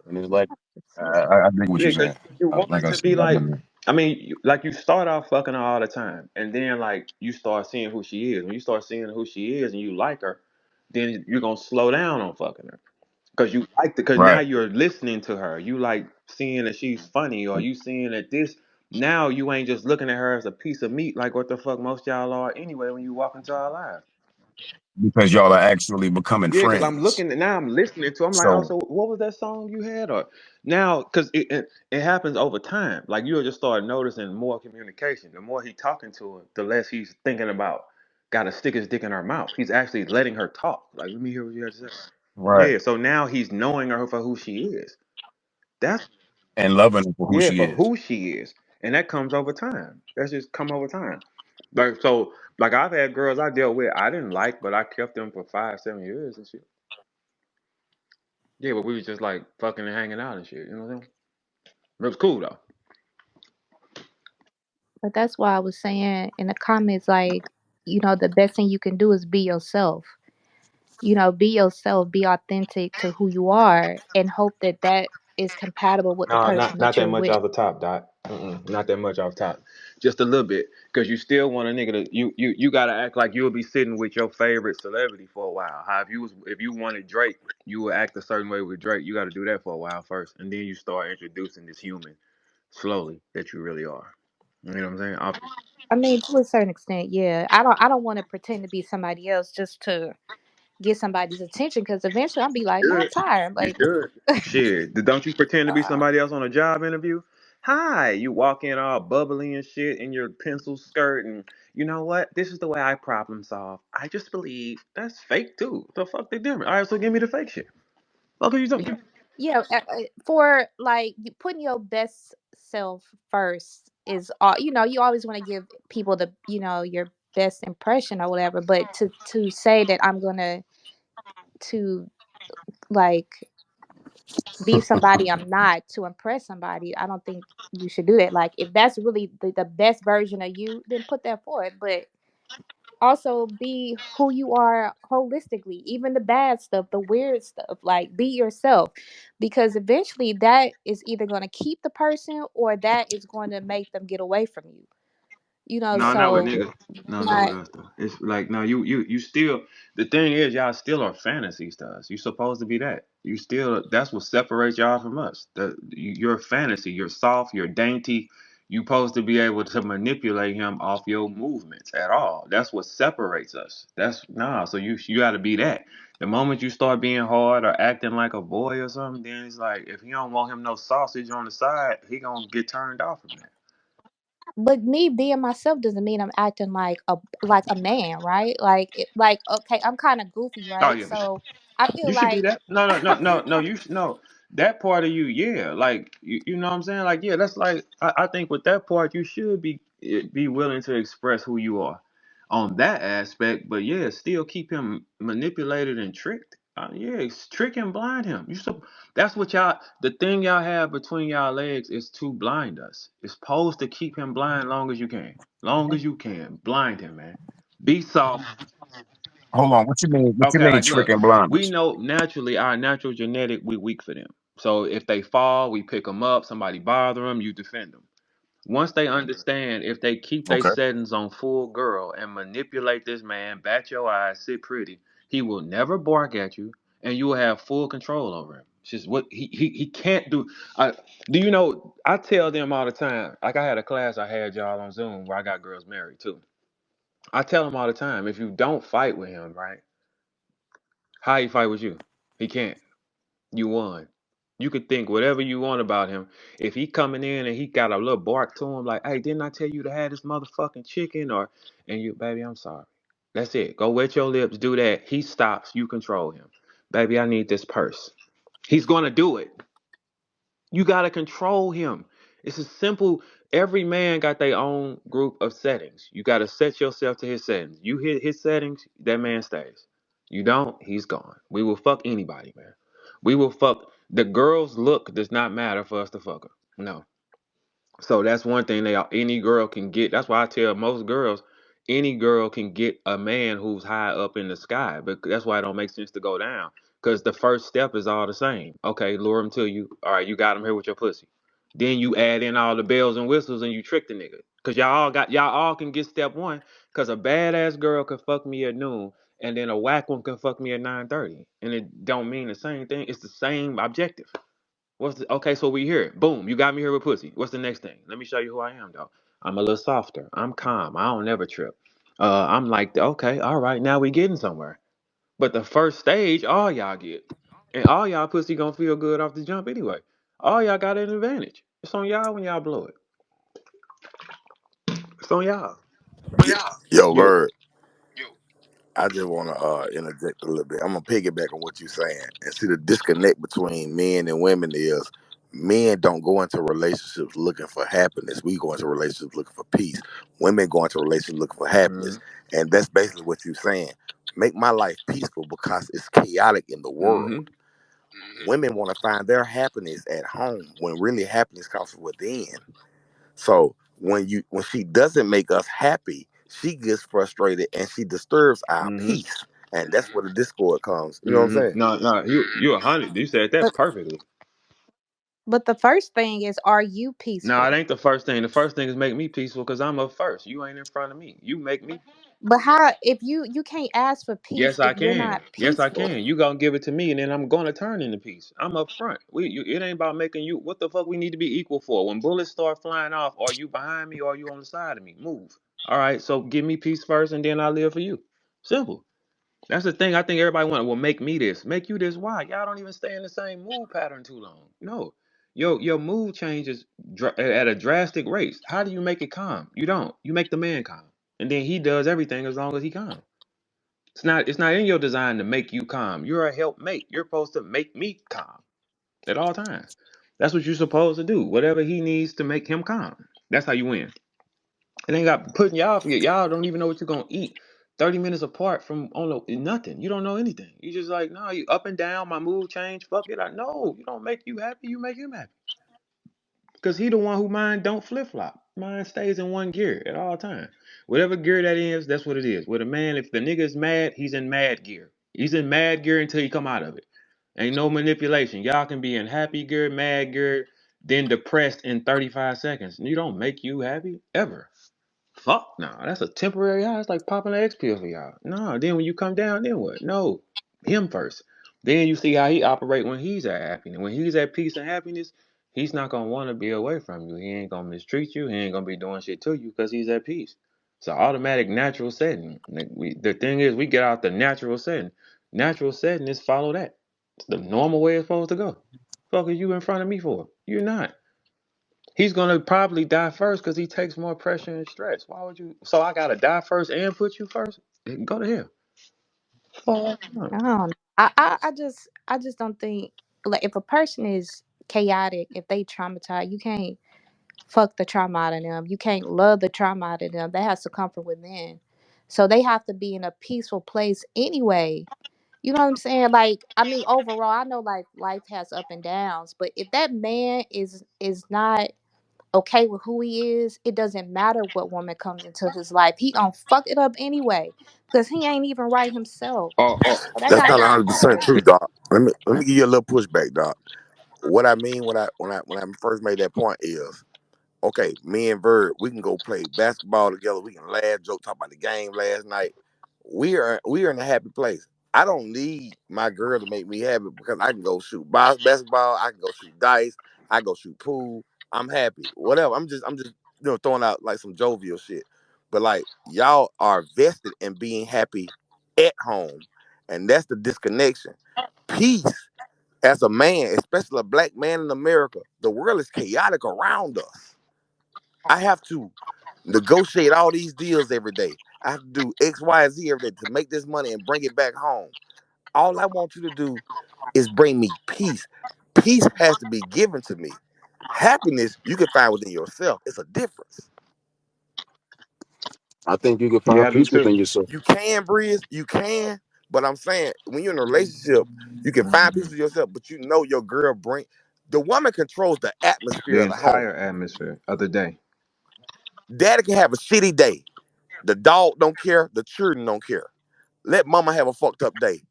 Speaker 9: And it's like, I dig what
Speaker 7: yeah,
Speaker 9: you're
Speaker 7: because
Speaker 9: saying.
Speaker 7: you want
Speaker 9: Like
Speaker 7: it
Speaker 9: I
Speaker 7: to
Speaker 9: said,
Speaker 7: be
Speaker 9: I've
Speaker 7: like,
Speaker 9: been there.
Speaker 7: I mean, like you start off fucking her all the time, and then like you start seeing who she is. When you start seeing who she is, and you like her, then you're gonna slow down on fucking her. Because you like because now
Speaker 9: Right.
Speaker 7: you're listening to her. You like seeing that she's funny, or you seeing that this. Now you ain't just looking at her as a piece of meat like what the fuck most y'all are anyway when you walk into our lives.
Speaker 9: Because y'all are actually becoming
Speaker 7: Yeah, because I'm
Speaker 9: friends.
Speaker 7: looking at now I'm listening to. I'm like, oh,
Speaker 9: So,
Speaker 7: so what was that song you had? Or now because it happens over time. Like you'll just start noticing more communication. The more he talking to her, the less he's thinking about. Got to stick his dick in her mouth. He's actually letting her talk. Like, let me hear what you have to say.
Speaker 9: right.
Speaker 7: Yeah, so now he's knowing her for who she is. That's
Speaker 9: And loving her for who
Speaker 7: yeah,
Speaker 9: she
Speaker 7: for
Speaker 9: is.
Speaker 7: who she is, and that comes over time. That's just come over time. Like so, like I've had girls I dealt with I didn't like, but I kept them for 5, 7 years and shit. Yeah, but we was just like fucking and hanging out and shit. You know what I'm saying? It was cool though.
Speaker 8: but that's why I was saying in the comments like, the best thing you can do is be yourself. Be yourself, be authentic to who you are and hope that that is compatible with the
Speaker 7: No,
Speaker 8: person
Speaker 7: not
Speaker 8: that
Speaker 7: that
Speaker 8: you're
Speaker 7: much
Speaker 8: with.
Speaker 7: off the top, Dot. Not that much off top. Just a little bit, because you still want a nigga to you gotta act like you'll be sitting with your favorite celebrity for a while. How if you wanted Drake, you would act a certain way with Drake. You got to do that for a while first, and then you start introducing this human slowly that you really are. You know what I'm saying?
Speaker 8: I mean, to a certain extent, yeah. I don't want to pretend to be somebody else just to get somebody's attention because eventually I'll be like, man, I'm
Speaker 7: Should.
Speaker 8: tired.
Speaker 7: You
Speaker 8: Like,
Speaker 7: should. Shit. Don't you pretend to be
Speaker 8: uh,
Speaker 7: somebody else on a job interview? Hi. You walk in all bubbly and shit in your pencil skirt and you know what? This is the way I problem solve. I just believe that's fake too. The fuck they different. All right, so give me the fake shit. Fuck are you talking?
Speaker 8: yeah, for like putting your best self first is all. You always want to give people the your best impression or whatever. But to say that I'm gonna to like be somebody I'm not to impress somebody, I don't think you should do that. Like if that's really the best version of you, then put that forward. But also be who you are holistically, even the bad stuff, the weird stuff. Like be yourself, because eventually that is either going to keep the person or that is going to make them get away from you.
Speaker 7: No, not with
Speaker 8: So
Speaker 7: niggas. No, not with
Speaker 8: not
Speaker 7: us though. It's like no, you still. The thing is, y'all still are fantasy stars. You supposed to be that. You still. That's what separates y'all from us. You're a fantasy. You're soft. You're dainty. You supposed to be able to manipulate him off your movements at all. That's what separates us. That's nah. So you got to be that. The moment you start being hard or acting like a boy or something, then it's like if he don't want him no sausage on the side, he gonna get turned off from that.
Speaker 8: but me being myself doesn't mean I'm acting like a man, right? Like okay, I'm kind of goofy,
Speaker 7: Oh
Speaker 8: right?
Speaker 7: yeah,
Speaker 8: So I feel
Speaker 7: you should be
Speaker 8: like
Speaker 7: that. No, no, no, no, no. You should no that part of you. Yeah, like you know what I'm saying. Like yeah, that's like I think with that part you should be willing to express who you are on that aspect. But yeah, still keep him manipulated and tricked. Yeah, trick and blind him. That's what y'all. The thing y'all have between y'all legs is to blind us. It's supposed to keep him blind long as you can. Long as you can, blind him, man. Be soft.
Speaker 9: Hold on. What you
Speaker 7: Okay,
Speaker 9: mean
Speaker 7: like
Speaker 9: trick
Speaker 7: look,
Speaker 9: and blind
Speaker 7: we
Speaker 9: us?
Speaker 7: know naturally our natural genetic we weak for them. So if they fall, we pick them up. Somebody bother them, you defend them. Once they understand, if they keep their
Speaker 9: Okay.
Speaker 7: settings on full girl and manipulate this man, bat your eyes, sit pretty, he will never bark at you, and you will have full control over him. It's just what he can't do. I do you know? I tell them all the time. Like I had a class I had y'all on Zoom where I got girls married too. I tell them all the time, if you don't fight with him, right? How he fight with you? He can't. You won. You could think whatever you want about him. If he coming in and he got a little bark to him, like, "Hey, didn't I tell you to have this motherfucking chicken?" Or, and you, baby, I'm sorry. That's it. Go wet your lips. Do that. He stops. You control him, baby. I need this purse. He's gonna do it. You gotta control him. It's a simple. Every man got their own group of settings. You gotta set yourself to his settings. You hit his settings, that man stays. You don't, he's gone. We will fuck anybody, man. We will fuck. The girl's look does not matter for us to fuck her. No. So that's one thing any girl can get. That's why I tell most girls, any girl can get a man who's high up in the sky. But that's why it don't make sense to go down. Because the first step is all the same. Okay, lure him to you. All right, you got him here with your pussy. Then you add in all the bells and whistles and you trick the nigga. Cause y'all all can get step one. Cause a badass girl can fuck me at noon, and then a whack one can fuck me at 9:30. And it don't mean the same thing. It's the same objective. Okay, so we here. Boom, you got me here with pussy. What's the next thing? Let me show you who I am, though. I'm a little softer. I'm calm. I don't never trip. I'm like, okay, all right, now we getting somewhere. But the first stage, all y'all get. And all y'all pussy gonna feel good off the jump anyway. All y'all got an advantage. It's on y'all when y'all blow it. It's on y'all.
Speaker 10: Yo,
Speaker 7: You
Speaker 10: Verb, I just want to interject a little bit. I'm gonna piggyback on what you're saying and see the disconnect between men and women is men don't go into relationships looking for happiness. We go into relationships looking for peace. Women go into relationships looking for happiness,
Speaker 7: mm-hmm.
Speaker 10: and that's basically what you're saying. Make my life peaceful because it's chaotic in the
Speaker 7: Mm-hmm.
Speaker 10: world. Women want to find their happiness at home when really happiness comes from within. So when she doesn't make us happy, she gets frustrated and she disturbs our
Speaker 7: Mm-hmm.
Speaker 10: peace. And that's where the discord comes. You know what I'm
Speaker 7: Mm-hmm.
Speaker 10: saying?
Speaker 7: No, no, you 100. You said that
Speaker 8: But
Speaker 7: perfectly.
Speaker 8: the first thing is, are you
Speaker 7: No, it
Speaker 8: peaceful?
Speaker 7: ain't the first thing. The first thing is make me peaceful because I'm up first. You ain't in front of me. You make me.
Speaker 8: But how if you can't ask for peace
Speaker 7: Yes, I
Speaker 8: if you're
Speaker 7: can.
Speaker 8: not
Speaker 7: Yes, I
Speaker 8: peaceful?
Speaker 7: can. You gonna give it to me, and then I'm gonna turn into peace. I'm up front. It ain't about making you. What the fuck we need to be equal for? When bullets start flying off, are you behind me or are you on the side of me? Move. All right. So give me peace first, and then I live for you. Simple. That's the thing. I think everybody want. Well, make me this. Make you this. Why? Y'all don't even stay in the same mood pattern too long. No. Your mood changes at a drastic rate. How do you make it calm? You don't. You make the man calm, and then he does everything as long as he calm. It's not in your design to make you calm. You're a helpmate. You're supposed to make me calm at all times. That's what you're supposed to do. Whatever he needs to make him calm. That's how you win. It ain't got putting y'all forget. Y'all don't even know what you're gonna eat. 30 minutes apart from on nothing. You don't know anything. You just like, no, you up and down, my mood change. Fuck it. I know. You don't make you happy, you make him happy. Because he the one who mine don't flip flop. Mine stays in one gear at all times. Whatever gear that is, that's what it is. With a man, if the nigga is mad, he's in mad gear. He's in mad gear until he come out of it. Ain't no manipulation. Y'all can be in happy gear, mad gear, then depressed in 35 seconds. You don't make you happy ever. Fuck no, that's a temporary high. It's like popping an X pill for y'all. No, then when you come down, then what? No, him first. Then you see how he operate when he's at happiness. When he's at peace and happiness, he's not gonna want to be away from you. He ain't gonna mistreat you. He ain't gonna be doing shit to you because he's at peace. It's an automatic natural setting. Like the thing is, we get out the natural setting. Natural setting is follow that. It's the normal way it's supposed to go. Fuck are you in front of me for? You're not. He's gonna probably die first because he takes more pressure and stress. Why would you? So I gotta die first and put you first? Go to hell. Fuck no.
Speaker 8: I don't know. I just don't think, like, if a person is chaotic, if they traumatized, you can't fuck the trauma out of them. You can't love the trauma out of them. That has to come from within. So they have to be in a peaceful place anyway. You know what I'm saying? Like, I mean, overall, I know like life has up and downs, but if that man is not okay with who he is, it doesn't matter what woman comes into his life. He gonna fuck it up anyway because he ain't even right himself. So that
Speaker 10: That's
Speaker 8: got
Speaker 10: not
Speaker 8: nothing to do
Speaker 10: 100%
Speaker 8: with
Speaker 10: true,
Speaker 8: it.
Speaker 10: Doc. Let me give you a little pushback, Doc. What I mean when I first made that point is, okay, me and Verb, we can go play basketball together. We can laugh, joke, talk about the game last night. We are in a happy place. I don't need my girl to make me happy because I can go shoot basketball. I can go shoot dice. I go shoot pool. I'm happy. Whatever. I'm just throwing out like some jovial shit. But like y'all are vested in being happy at home, and that's the disconnection. Peace As a man, especially a black man in America, the world is chaotic around us. I have to negotiate all these deals every day. I have to do X, Y, and Z every day to make this money and bring it back home. All I want you to do is bring me peace. Peace has to be given to me. Happiness you can find within yourself. It's a difference.
Speaker 9: I think you can
Speaker 6: Yeah,
Speaker 9: find
Speaker 6: I do
Speaker 9: peace
Speaker 6: too.
Speaker 9: within yourself.
Speaker 10: You can, Breeze. You can. But I'm saying, when you're in a relationship, you can find peace with yourself, but you know your girl bring the woman controls the atmosphere
Speaker 6: The
Speaker 10: of the home.
Speaker 6: entire atmosphere of the day.
Speaker 10: Daddy can have a shitty day. The dog don't care. The children don't care. Let mama have a fucked up day.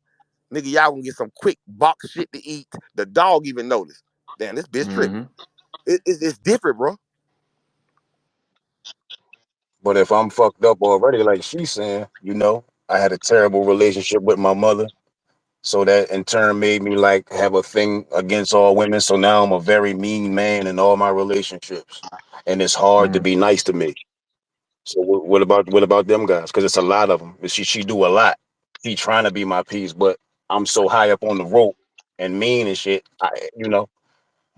Speaker 10: Nigga, y'all gonna get some quick box shit to eat. The dog even notice. Damn, this bitch tripping.
Speaker 6: Hmm.
Speaker 10: It's different, bro.
Speaker 9: But if I'm fucked up already, like she's saying, I had a terrible relationship with my mother. So that in turn made me like have a thing against all women. So now I'm a very mean man in all my relationships. And it's hard to
Speaker 6: Hmm.
Speaker 9: be nice to me. So what about them guys? Because it's a lot of them. She do a lot. She trying to be my piece, but I'm so high up on the rope and mean and shit.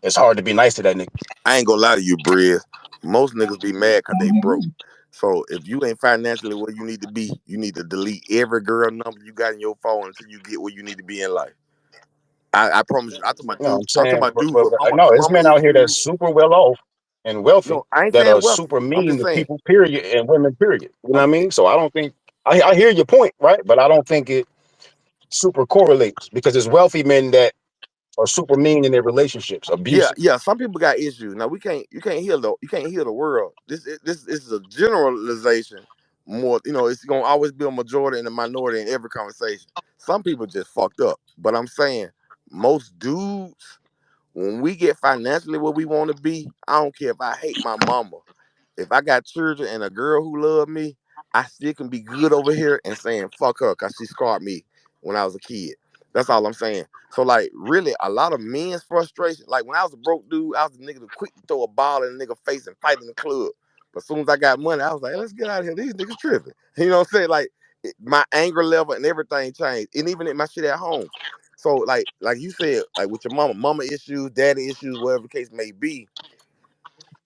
Speaker 9: It's hard to be nice to that nigga.
Speaker 10: I ain't gonna lie to you, Briz. Most niggas be mad cause they broke. So if you ain't financially where you need to be, you need to delete every girl number you got in your phone until you get where you need to be in life. I promise you.
Speaker 9: You know what I'm
Speaker 10: I'm talking
Speaker 9: saying?
Speaker 10: about dudes with
Speaker 9: No, it's
Speaker 10: mama
Speaker 9: men out here that's
Speaker 10: issues.
Speaker 9: super well off and wealthy
Speaker 10: No, I ain't
Speaker 9: that
Speaker 10: saying
Speaker 9: are
Speaker 10: wealthy.
Speaker 9: super
Speaker 10: I'm
Speaker 9: mean
Speaker 10: just
Speaker 9: to
Speaker 10: saying.
Speaker 9: people, period, and women, period. You know what
Speaker 10: I'm
Speaker 9: I mean? So I don't think I hear your point, right? But I don't think it super correlates because it's wealthy men that are super mean in their relationships,
Speaker 10: Yeah,
Speaker 9: abusive.
Speaker 10: yeah. Some people got issues. Now you can't heal the world. This is a generalization. More, it's gonna always be a majority and a minority in every conversation. Some people just fucked up, but I'm saying most dudes, when we get financially where we want to be, I don't care if I hate my mama. If I got children and a girl who love me, I still can be good over here and saying fuck her because she scarred me when I was a kid. That's all I'm saying. So like really a lot of men's frustration, like when I was a broke dude, I was the nigga to quick to throw a ball in a nigga face and fight in the club. But as soon as I got money, I was like, hey, let's get out of here. These niggas tripping. You know what I'm saying? Like my anger level and everything changed. And even in my shit at home. So like you said, like with your mama issues, daddy issues, whatever the case may be,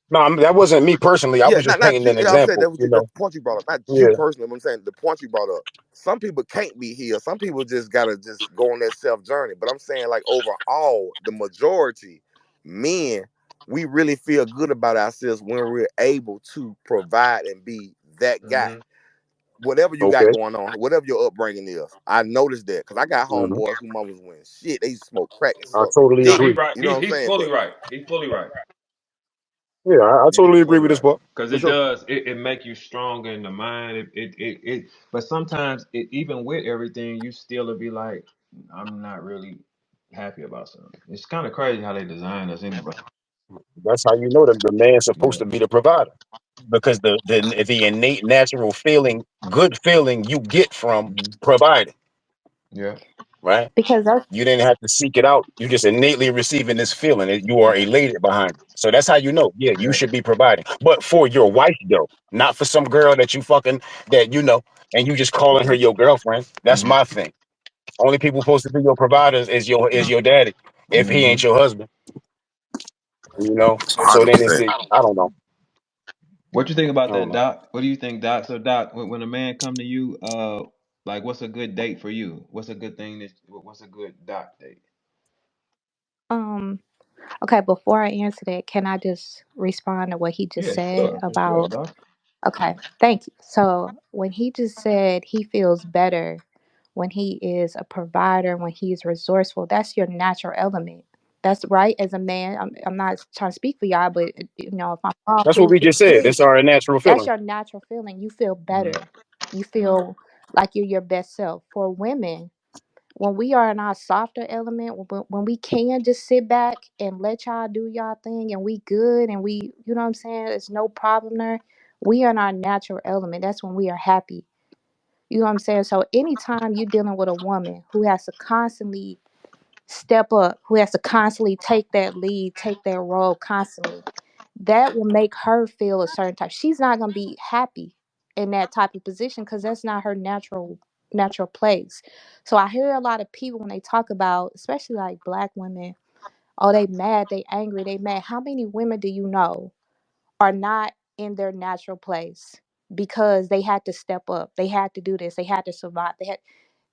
Speaker 9: No, that wasn't me personally. I
Speaker 10: yeah,
Speaker 9: was just
Speaker 10: not
Speaker 9: painting
Speaker 10: you.
Speaker 9: an
Speaker 10: I'm saying
Speaker 9: example.
Speaker 10: that's the point you brought up. Not you
Speaker 9: Yeah.
Speaker 10: personally, but I'm saying the point you brought up. Some people can't be healed. Some people just gotta just go on that self journey. But I'm saying like overall, the majority men, we really feel good about ourselves when we're able to provide and be that guy.
Speaker 6: Hmm.
Speaker 10: Whatever you got
Speaker 9: Okay.
Speaker 10: going on, whatever your upbringing is, I noticed that because I got
Speaker 9: Mhm.
Speaker 10: homeboys who mothers went shit. They used to smoke crack and
Speaker 9: I
Speaker 10: suck
Speaker 9: totally
Speaker 6: No,
Speaker 10: dick.
Speaker 6: he
Speaker 9: agree.
Speaker 6: right.
Speaker 10: You know what I'm
Speaker 6: He's
Speaker 10: saying?
Speaker 6: fully
Speaker 10: But
Speaker 6: right. He's fully right.
Speaker 9: Yeah, I
Speaker 6: He's
Speaker 9: totally agree
Speaker 6: fully
Speaker 9: with this
Speaker 6: right.
Speaker 9: book
Speaker 6: Because
Speaker 9: for
Speaker 6: it
Speaker 9: sure.
Speaker 6: does. It make you stronger in the mind. But sometimes even with everything, you still will be like, I'm not really happy about something. It's kind of crazy how they design us anyway.
Speaker 9: That's how you know that the man's supposed
Speaker 6: Yeah.
Speaker 9: to be the provider because the innate natural feeling, good feeling you get from
Speaker 6: Mhm.
Speaker 9: providing,
Speaker 6: Yeah.
Speaker 9: right?
Speaker 8: Because that's
Speaker 9: You didn't have to seek it out. You just innately receiving this feeling and you are elated behind it. So that's how you know, yeah, you
Speaker 6: Yeah.
Speaker 9: should be providing. But for your wife though, not for some girl that you fucking that and you just calling her your girlfriend. That's
Speaker 6: Hmm.
Speaker 9: my thing. Only people supposed to be your providers is your daddy. If he
Speaker 6: Hmm.
Speaker 9: ain't your husband, you know. So then it's
Speaker 10: 100%.
Speaker 9: I don't know.
Speaker 6: What you think
Speaker 9: I
Speaker 6: about
Speaker 9: don't
Speaker 6: that,
Speaker 9: know.
Speaker 6: Doc? What do you think, Doc? So, Doc, when a man come to you, like, what's a good date for you? What's a good thing what's a good Doc date?
Speaker 8: um okay, before I answer that, can I just respond to what he just
Speaker 6: Yeah,
Speaker 8: said
Speaker 6: sure, for sure,
Speaker 8: about
Speaker 6: Doc.
Speaker 8: okay, thank you. So when he just said he feels better when he is a provider, when he's resourceful, that's your natural element. That's right. As a man, I'm not trying to speak for y'all, but if I'm wrong,
Speaker 9: That's what we just said.
Speaker 8: please.
Speaker 9: It's our natural
Speaker 8: That's
Speaker 9: feeling.
Speaker 8: your natural feeling. You feel
Speaker 6: Hmm.
Speaker 8: better. You feel like you're your best self. For women, when we are in our softer element, when we can just sit back and let y'all do y'all thing and we good and we, you know what I'm saying? There's no problem there. We are in our natural element. That's when we are happy. You know what I'm saying? So anytime you're dealing with a woman who has to constantly step up, who has to constantly take that lead, take that role constantly, that will make her feel a certain type. She's not gonna be happy in that type of position because that's not her natural. natural place. So I hear a lot of people when they talk about, especially like black women, oh, they mad, they angry, they mad. How many women do you know are not in their natural place because they had to step up, they had to do this, they had to survive, they had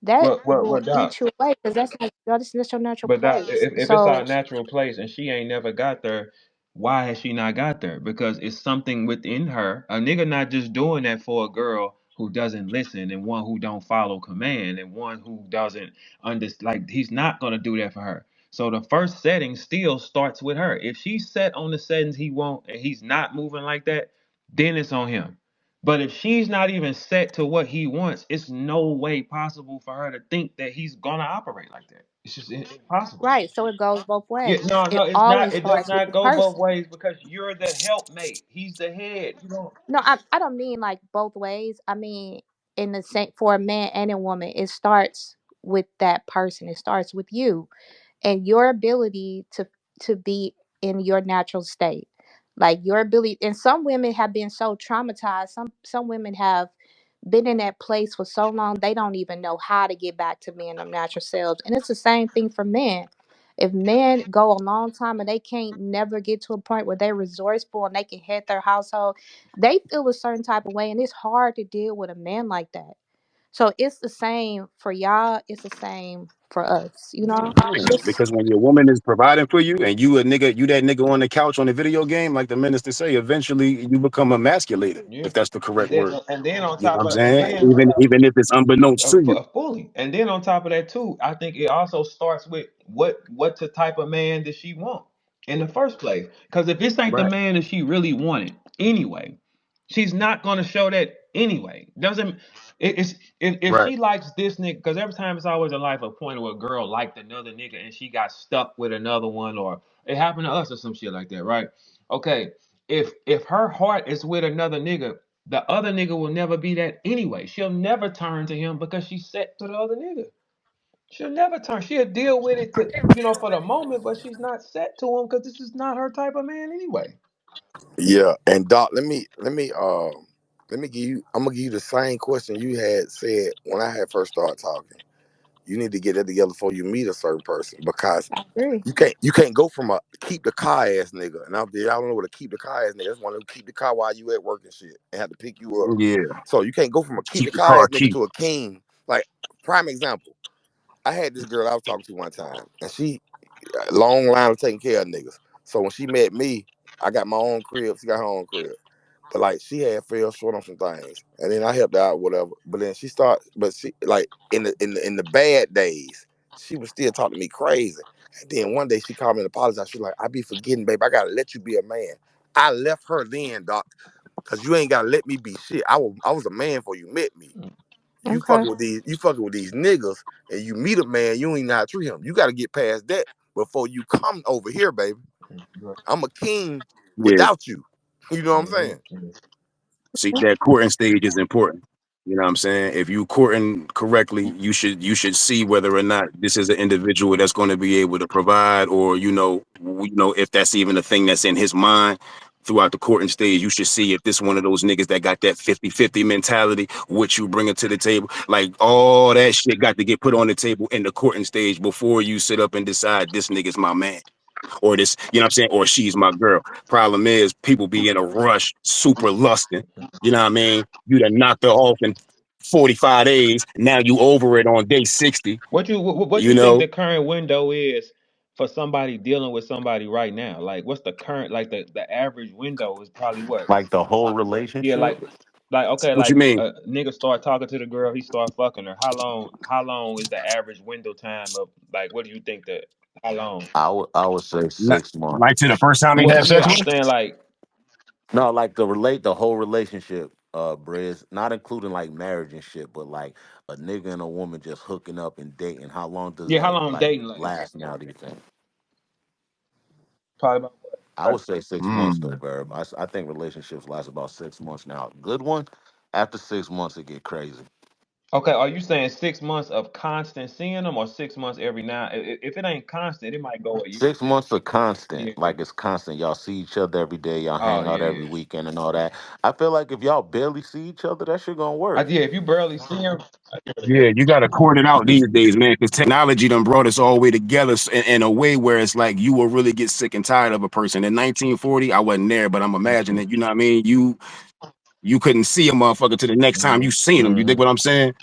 Speaker 8: that will
Speaker 7: Doc,
Speaker 8: eat you away because that's not that's your natural
Speaker 7: but that
Speaker 8: place.
Speaker 7: if it's our
Speaker 8: So
Speaker 7: natural place and she ain't never got there, why has she not got there? Because it's something within her. A nigga not just doing that for a girl who doesn't listen and one who don't follow command and one who doesn't understand. Like he's not gonna do that for her. So the first setting still starts with her. If she's set on the settings he want and he's not moving like that, then it's on him. But if she's not even set to what he wants, it's no way possible for her to think that he's gonna operate like that. It's just impossible.
Speaker 8: right, so it goes both
Speaker 7: Yeah,
Speaker 8: ways.
Speaker 7: no,
Speaker 8: It
Speaker 7: no, it's not.
Speaker 8: always
Speaker 7: It does
Speaker 8: starts with
Speaker 7: not
Speaker 8: the
Speaker 7: go both
Speaker 8: person.
Speaker 7: ways because you're the helpmate. He's the head. You know.
Speaker 8: No, I don't mean like both ways. I mean in the same for a man and a woman, it starts with that person. It starts with you and your ability to be in your natural state, like your ability. And some women have been so traumatized, some women have been in that place for so long they don't even know how to get back to being them natural selves. And it's the same thing for men. If men go a long time and they can't never get to a point where they're resourceful and they can head their household, they feel a certain type of way, and it's hard to deal with a man like that. So it's the same for y'all. It's the same for us. You know,
Speaker 9: Yeah,
Speaker 8: just
Speaker 9: because when your woman is providing for you and you a nigga, you that nigga on the couch on the video game, like the minister say, eventually you become emasculated,
Speaker 7: Yeah.
Speaker 9: if that's the correct word.
Speaker 7: And then on
Speaker 9: You know what
Speaker 7: top
Speaker 9: I'm
Speaker 7: of and
Speaker 9: saying?
Speaker 7: then
Speaker 9: Even if it's unbeknownst to you.
Speaker 7: fully. And then on top of that too, I think it also starts with what the type of man does she want in the first place? Because if this ain't the
Speaker 9: Right,
Speaker 7: man that she really wanted anyway, she's not gonna show that anyway. Doesn't it's if
Speaker 9: right.
Speaker 7: she likes this nigga, because every time it's always a life a point where a girl liked another nigga and she got stuck with another one, or it happened to us or some shit like that, right? Okay, if her heart is with another nigga, the other nigga will never be that anyway. She'll never turn to him because she's set to the other nigga. She'll never turn. She'll deal with it to for the moment, but she's not set to him because this is not her type of man anyway.
Speaker 10: Yeah, and Doc, let me give you. I'm gonna give you the same question you had said when I had first started talking. You need to get that together before you meet a certain person because
Speaker 8: I agree.
Speaker 10: you can't go from a keep the car ass nigga. And out there, y'all don't know what a keep the car ass nigga. That's one who keep the car while you at work and shit and have to pick you up.
Speaker 9: Yeah.
Speaker 10: So you can't go from a keep
Speaker 9: Keep
Speaker 10: the
Speaker 9: the
Speaker 10: car
Speaker 9: car
Speaker 10: ass nigga
Speaker 9: key.
Speaker 10: to a king. Like prime example, I had this girl I was talking to one time, and she long line of taking care of niggas. So when she met me, I got my own crib. She got her own crib. But like she had fell short on some things, and then I helped her out, whatever. But then but she like in the bad days, she was still talking to me crazy. And then one day she called me and apologized. She's like, "I be forgetting, babe. I gotta let you be a man." I left her then, doc, cause you ain't gotta let me be shit. I was a man before you met me.
Speaker 8: Okay.
Speaker 10: You fucking with these niggas, and you meet a man, you ain't know how to treat him. You gotta get past that before you come over here, baby. I'm a king
Speaker 9: Yeah.
Speaker 10: without you. You know what I'm
Speaker 7: Mm-hmm.
Speaker 10: saying?
Speaker 9: See, that courting stage is important. You know what I'm saying? If you courting correctly, you should see whether or not this is an individual that's going to be able to provide, or if that's even a thing that's in his mind throughout the courting stage. You should see if this one of those niggas that got that 50-50 mentality, what you bringing to the table. Like all that shit got to get put on the table in the courting stage before you sit up and decide this nigga's my man, or this, you know what I'm saying, or she's my girl. Problem is, people be in a rush, super lusting. You know what I mean? You done knocked her off in 45 days. Now you over it on day 60.
Speaker 7: What
Speaker 9: You
Speaker 7: you think
Speaker 9: know,
Speaker 7: the current window is for somebody dealing with somebody right now? Like what's the current like the average window is probably what?
Speaker 5: Like the whole
Speaker 7: Yeah,
Speaker 5: relationship.
Speaker 7: like okay,
Speaker 9: what you
Speaker 7: like
Speaker 9: mean?
Speaker 7: a nigga start talking to the girl, he start fucking her. How long is the average window time of like what do you think that how long?
Speaker 5: I would say
Speaker 9: Not,
Speaker 5: 6 months.
Speaker 9: like to the first time they
Speaker 7: Well,
Speaker 9: have sex
Speaker 7: yeah, I'm
Speaker 9: with
Speaker 7: saying like
Speaker 5: No, like the whole relationship, Briz, not including like marriage and shit, but like a nigga and a woman just hooking up and dating. How long does
Speaker 7: yeah, how
Speaker 5: that
Speaker 7: long
Speaker 5: like
Speaker 7: dating last?
Speaker 5: last now? Do you think?
Speaker 7: Probably about
Speaker 5: I
Speaker 7: what?
Speaker 5: would say 6 months though,
Speaker 9: them.
Speaker 5: Verb. I think relationships last about 6 months now. Good one. After 6 months, it get crazy.
Speaker 7: Okay, are you saying 6 months of constant seeing them, or 6 months every now? If it ain't constant, it might go a year.
Speaker 5: 6 months of constant,
Speaker 7: Yeah.
Speaker 5: like it's constant. Y'all see each other every day. Y'all
Speaker 7: Oh
Speaker 5: hang
Speaker 7: yeah,
Speaker 5: out every
Speaker 7: yeah.
Speaker 5: weekend and all that. I feel like if y'all barely see each other, that shit gonna work.
Speaker 7: Yeah. If you barely see them, I give it a
Speaker 9: Yeah,
Speaker 7: go.
Speaker 9: you got to court it out these days, man, because technology done brought us all the way together in a way where it's like you will really get sick and tired of a person. In 1940, I wasn't there, but I'm
Speaker 7: Mm-hmm.
Speaker 9: imagining, you know what I mean? You couldn't see a motherfucker till the next time you seen him. You dig
Speaker 7: Mm-hmm.
Speaker 9: what I'm saying?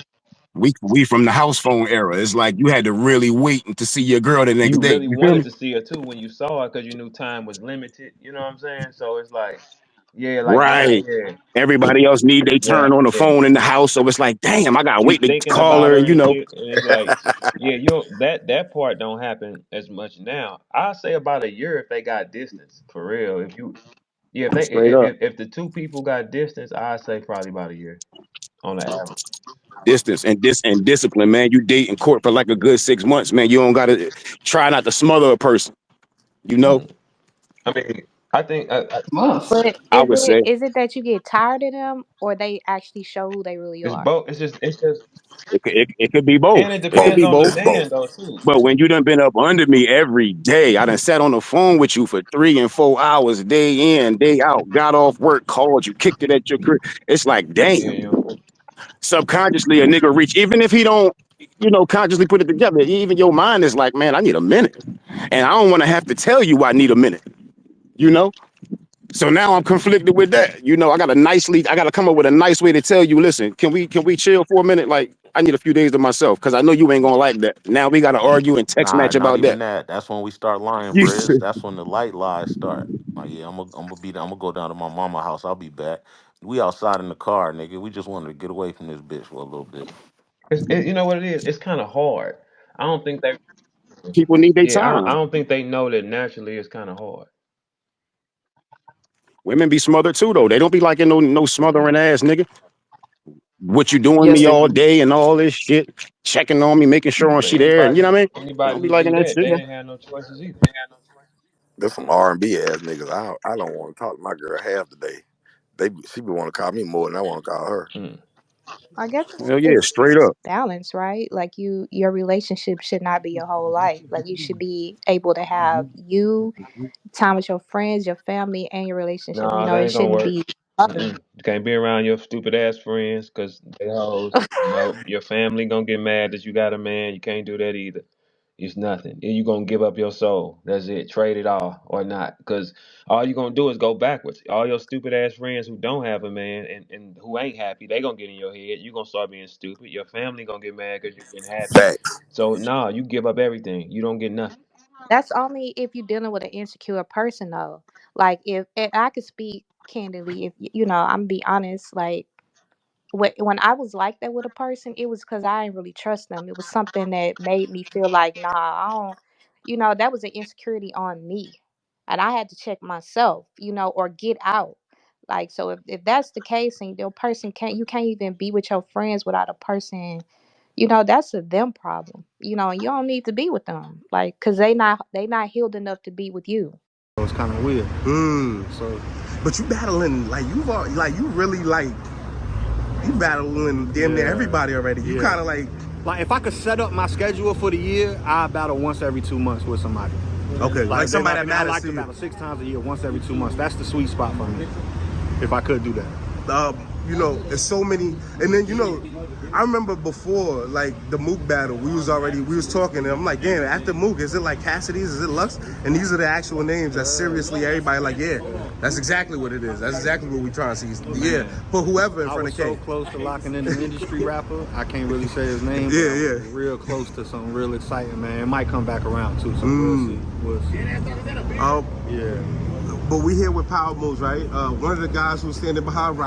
Speaker 9: We from the house phone era. It's like you had to really wait to see your girl the next
Speaker 7: You
Speaker 9: day.
Speaker 7: really
Speaker 9: You feel
Speaker 7: wanted
Speaker 9: me?
Speaker 7: to see her too when you saw her because you knew time was limited. You know what I'm saying? So it's like, yeah, like now,
Speaker 9: Right.
Speaker 7: yeah,
Speaker 9: Everybody else need they
Speaker 7: yeah,
Speaker 9: turn on the
Speaker 7: yeah.
Speaker 9: phone in the house, so it's like, damn, I gotta
Speaker 7: You
Speaker 9: wait to
Speaker 7: thinking
Speaker 9: call
Speaker 7: about
Speaker 9: her.
Speaker 7: her
Speaker 9: And
Speaker 7: and shit, and it's like, yeah, you don't, that part don't happen as much now. I say about a year if they got distance for real. If you, yeah, if they
Speaker 9: straight up
Speaker 7: if the two people got distance, I say probably about a year on the average.
Speaker 9: distance and discipline, man. You date in court for like a good 6 months, man. You don't gotta try not to smother a person. You know,
Speaker 7: Mm. I mean, I think
Speaker 4: Months.
Speaker 8: But
Speaker 9: I would say
Speaker 8: is it that you get tired of them, or they actually show who they really
Speaker 7: it's
Speaker 8: are?
Speaker 7: both. It's just,
Speaker 9: it could be both.
Speaker 7: and it
Speaker 9: It could
Speaker 7: depends
Speaker 9: be
Speaker 10: both.
Speaker 7: on the
Speaker 9: both.
Speaker 10: It's both.
Speaker 7: man though too.
Speaker 9: But when you done been up under me every day, I done sat on the phone with you for 3 and 4 hours, day in, day out, got off work, called you, kicked it at your crib. It's like,
Speaker 7: Yeah,
Speaker 9: damn.
Speaker 7: you know.
Speaker 9: Subconsciously, a nigga reach, even if he don't, consciously put it together, even your mind is like, man, I need a minute. And I don't want to have to tell you I need a minute, you know? So now I'm conflicted with that. I gotta come up with a nice way to tell you, listen, can we chill for a minute? Like, I need a few days to myself because I know you ain't gonna like that. Now we gotta argue and text
Speaker 5: Nah,
Speaker 9: match
Speaker 5: not
Speaker 9: about
Speaker 5: even
Speaker 9: that.
Speaker 5: that. That's when we start lying,
Speaker 9: You
Speaker 5: Briz. That's when the light lies start. Like, yeah, I'm gonna be there. I'm gonna go down to my mama house. I'll be back. We outside in the car, nigga. We just wanted to get away from this bitch for a little bit.
Speaker 7: You know what it is? It's kind of hard. I don't think they.
Speaker 9: people need their
Speaker 7: Yeah, I
Speaker 9: time.
Speaker 7: don't think they know that naturally it's kind of hard.
Speaker 9: Women be smothered too, though. They don't be like in no smothering ass nigga. What you doing
Speaker 4: Yes,
Speaker 9: me
Speaker 4: they
Speaker 9: all
Speaker 4: do.
Speaker 9: day and all this shit, checking on me, making sure
Speaker 7: But
Speaker 9: she there, and you know what I mean? They
Speaker 7: anybody
Speaker 9: don't be
Speaker 7: who
Speaker 9: liking
Speaker 7: do
Speaker 9: that
Speaker 7: that,
Speaker 9: shit.
Speaker 7: they ain't had no choices either.
Speaker 10: There's some R&B ass niggas. I don't want to talk to my girl half the day. She be want to call me more than I want to call her.
Speaker 7: Mm.
Speaker 8: I guess
Speaker 9: Hell yeah,
Speaker 8: it's
Speaker 9: straight up.
Speaker 8: balance, right? Like your relationship should not be your whole life. Like you should be able to have you time with your friends, your family, and your relationship.
Speaker 7: Nah, that
Speaker 8: It
Speaker 7: ain't gonna
Speaker 8: shouldn't
Speaker 7: work.
Speaker 8: be other.
Speaker 7: Mm-mm. You can't be around your stupid ass friends because they hoes. No, your family gonna get mad that you got a man. You can't do that either. It's nothing. And you gonna give up your soul. That's it. Trade it all or not. Because all you gonna do is go backwards. All your stupid ass friends who don't have a man and who ain't happy, they gonna get in your head. You gonna start being stupid. Your family gonna get mad because you've been happy.
Speaker 10: Facts.
Speaker 7: So nah, you give up everything. You don't get nothing.
Speaker 8: That's only if you're dealing with an insecure person, though. Like if I could speak candidly, if I'm be honest, like when I was like that with a person, it was because I didn't really trust them. It was something that made me feel like, nah, I don't, that was an insecurity on me. And I had to check myself, or get out. Like, so if that's the case and the person you can't even be with your friends without a person, that's a them problem, and you don't need to be with them. Like, cause they not healed enough to be with you.
Speaker 11: It's kind of weird. So, but you battling like you really like you battling damn near everybody already. You kind of
Speaker 12: like if I could set up my schedule for the year, I battle once every 2 months with somebody.
Speaker 11: okay, like somebody that
Speaker 12: I
Speaker 11: matters
Speaker 12: like
Speaker 11: to
Speaker 12: to
Speaker 11: you.
Speaker 12: battle 6 times a year, once every 2 months. That's the sweet spot for me. If I could do that.
Speaker 11: It's so many, and then I remember before like the Mook battle, we was talking, and I'm like, damn, after Mook, is it like Cassidy's, is it Lux? And these are the actual names that seriously everybody like, yeah, that's exactly what it is. That's exactly what we trying to see. Yeah, put whoever in
Speaker 12: I
Speaker 11: front
Speaker 12: was
Speaker 11: of
Speaker 12: so
Speaker 11: K.
Speaker 12: close to locking in an industry rapper. I can't really say his name, but
Speaker 11: Yeah,
Speaker 12: I was
Speaker 11: yeah.
Speaker 12: real close to something real exciting, man. It might come back around too, so we'll see. We'll see.
Speaker 11: Um,
Speaker 12: Yeah.
Speaker 11: but we here with Power Moves, right? One of the guys who's standing behind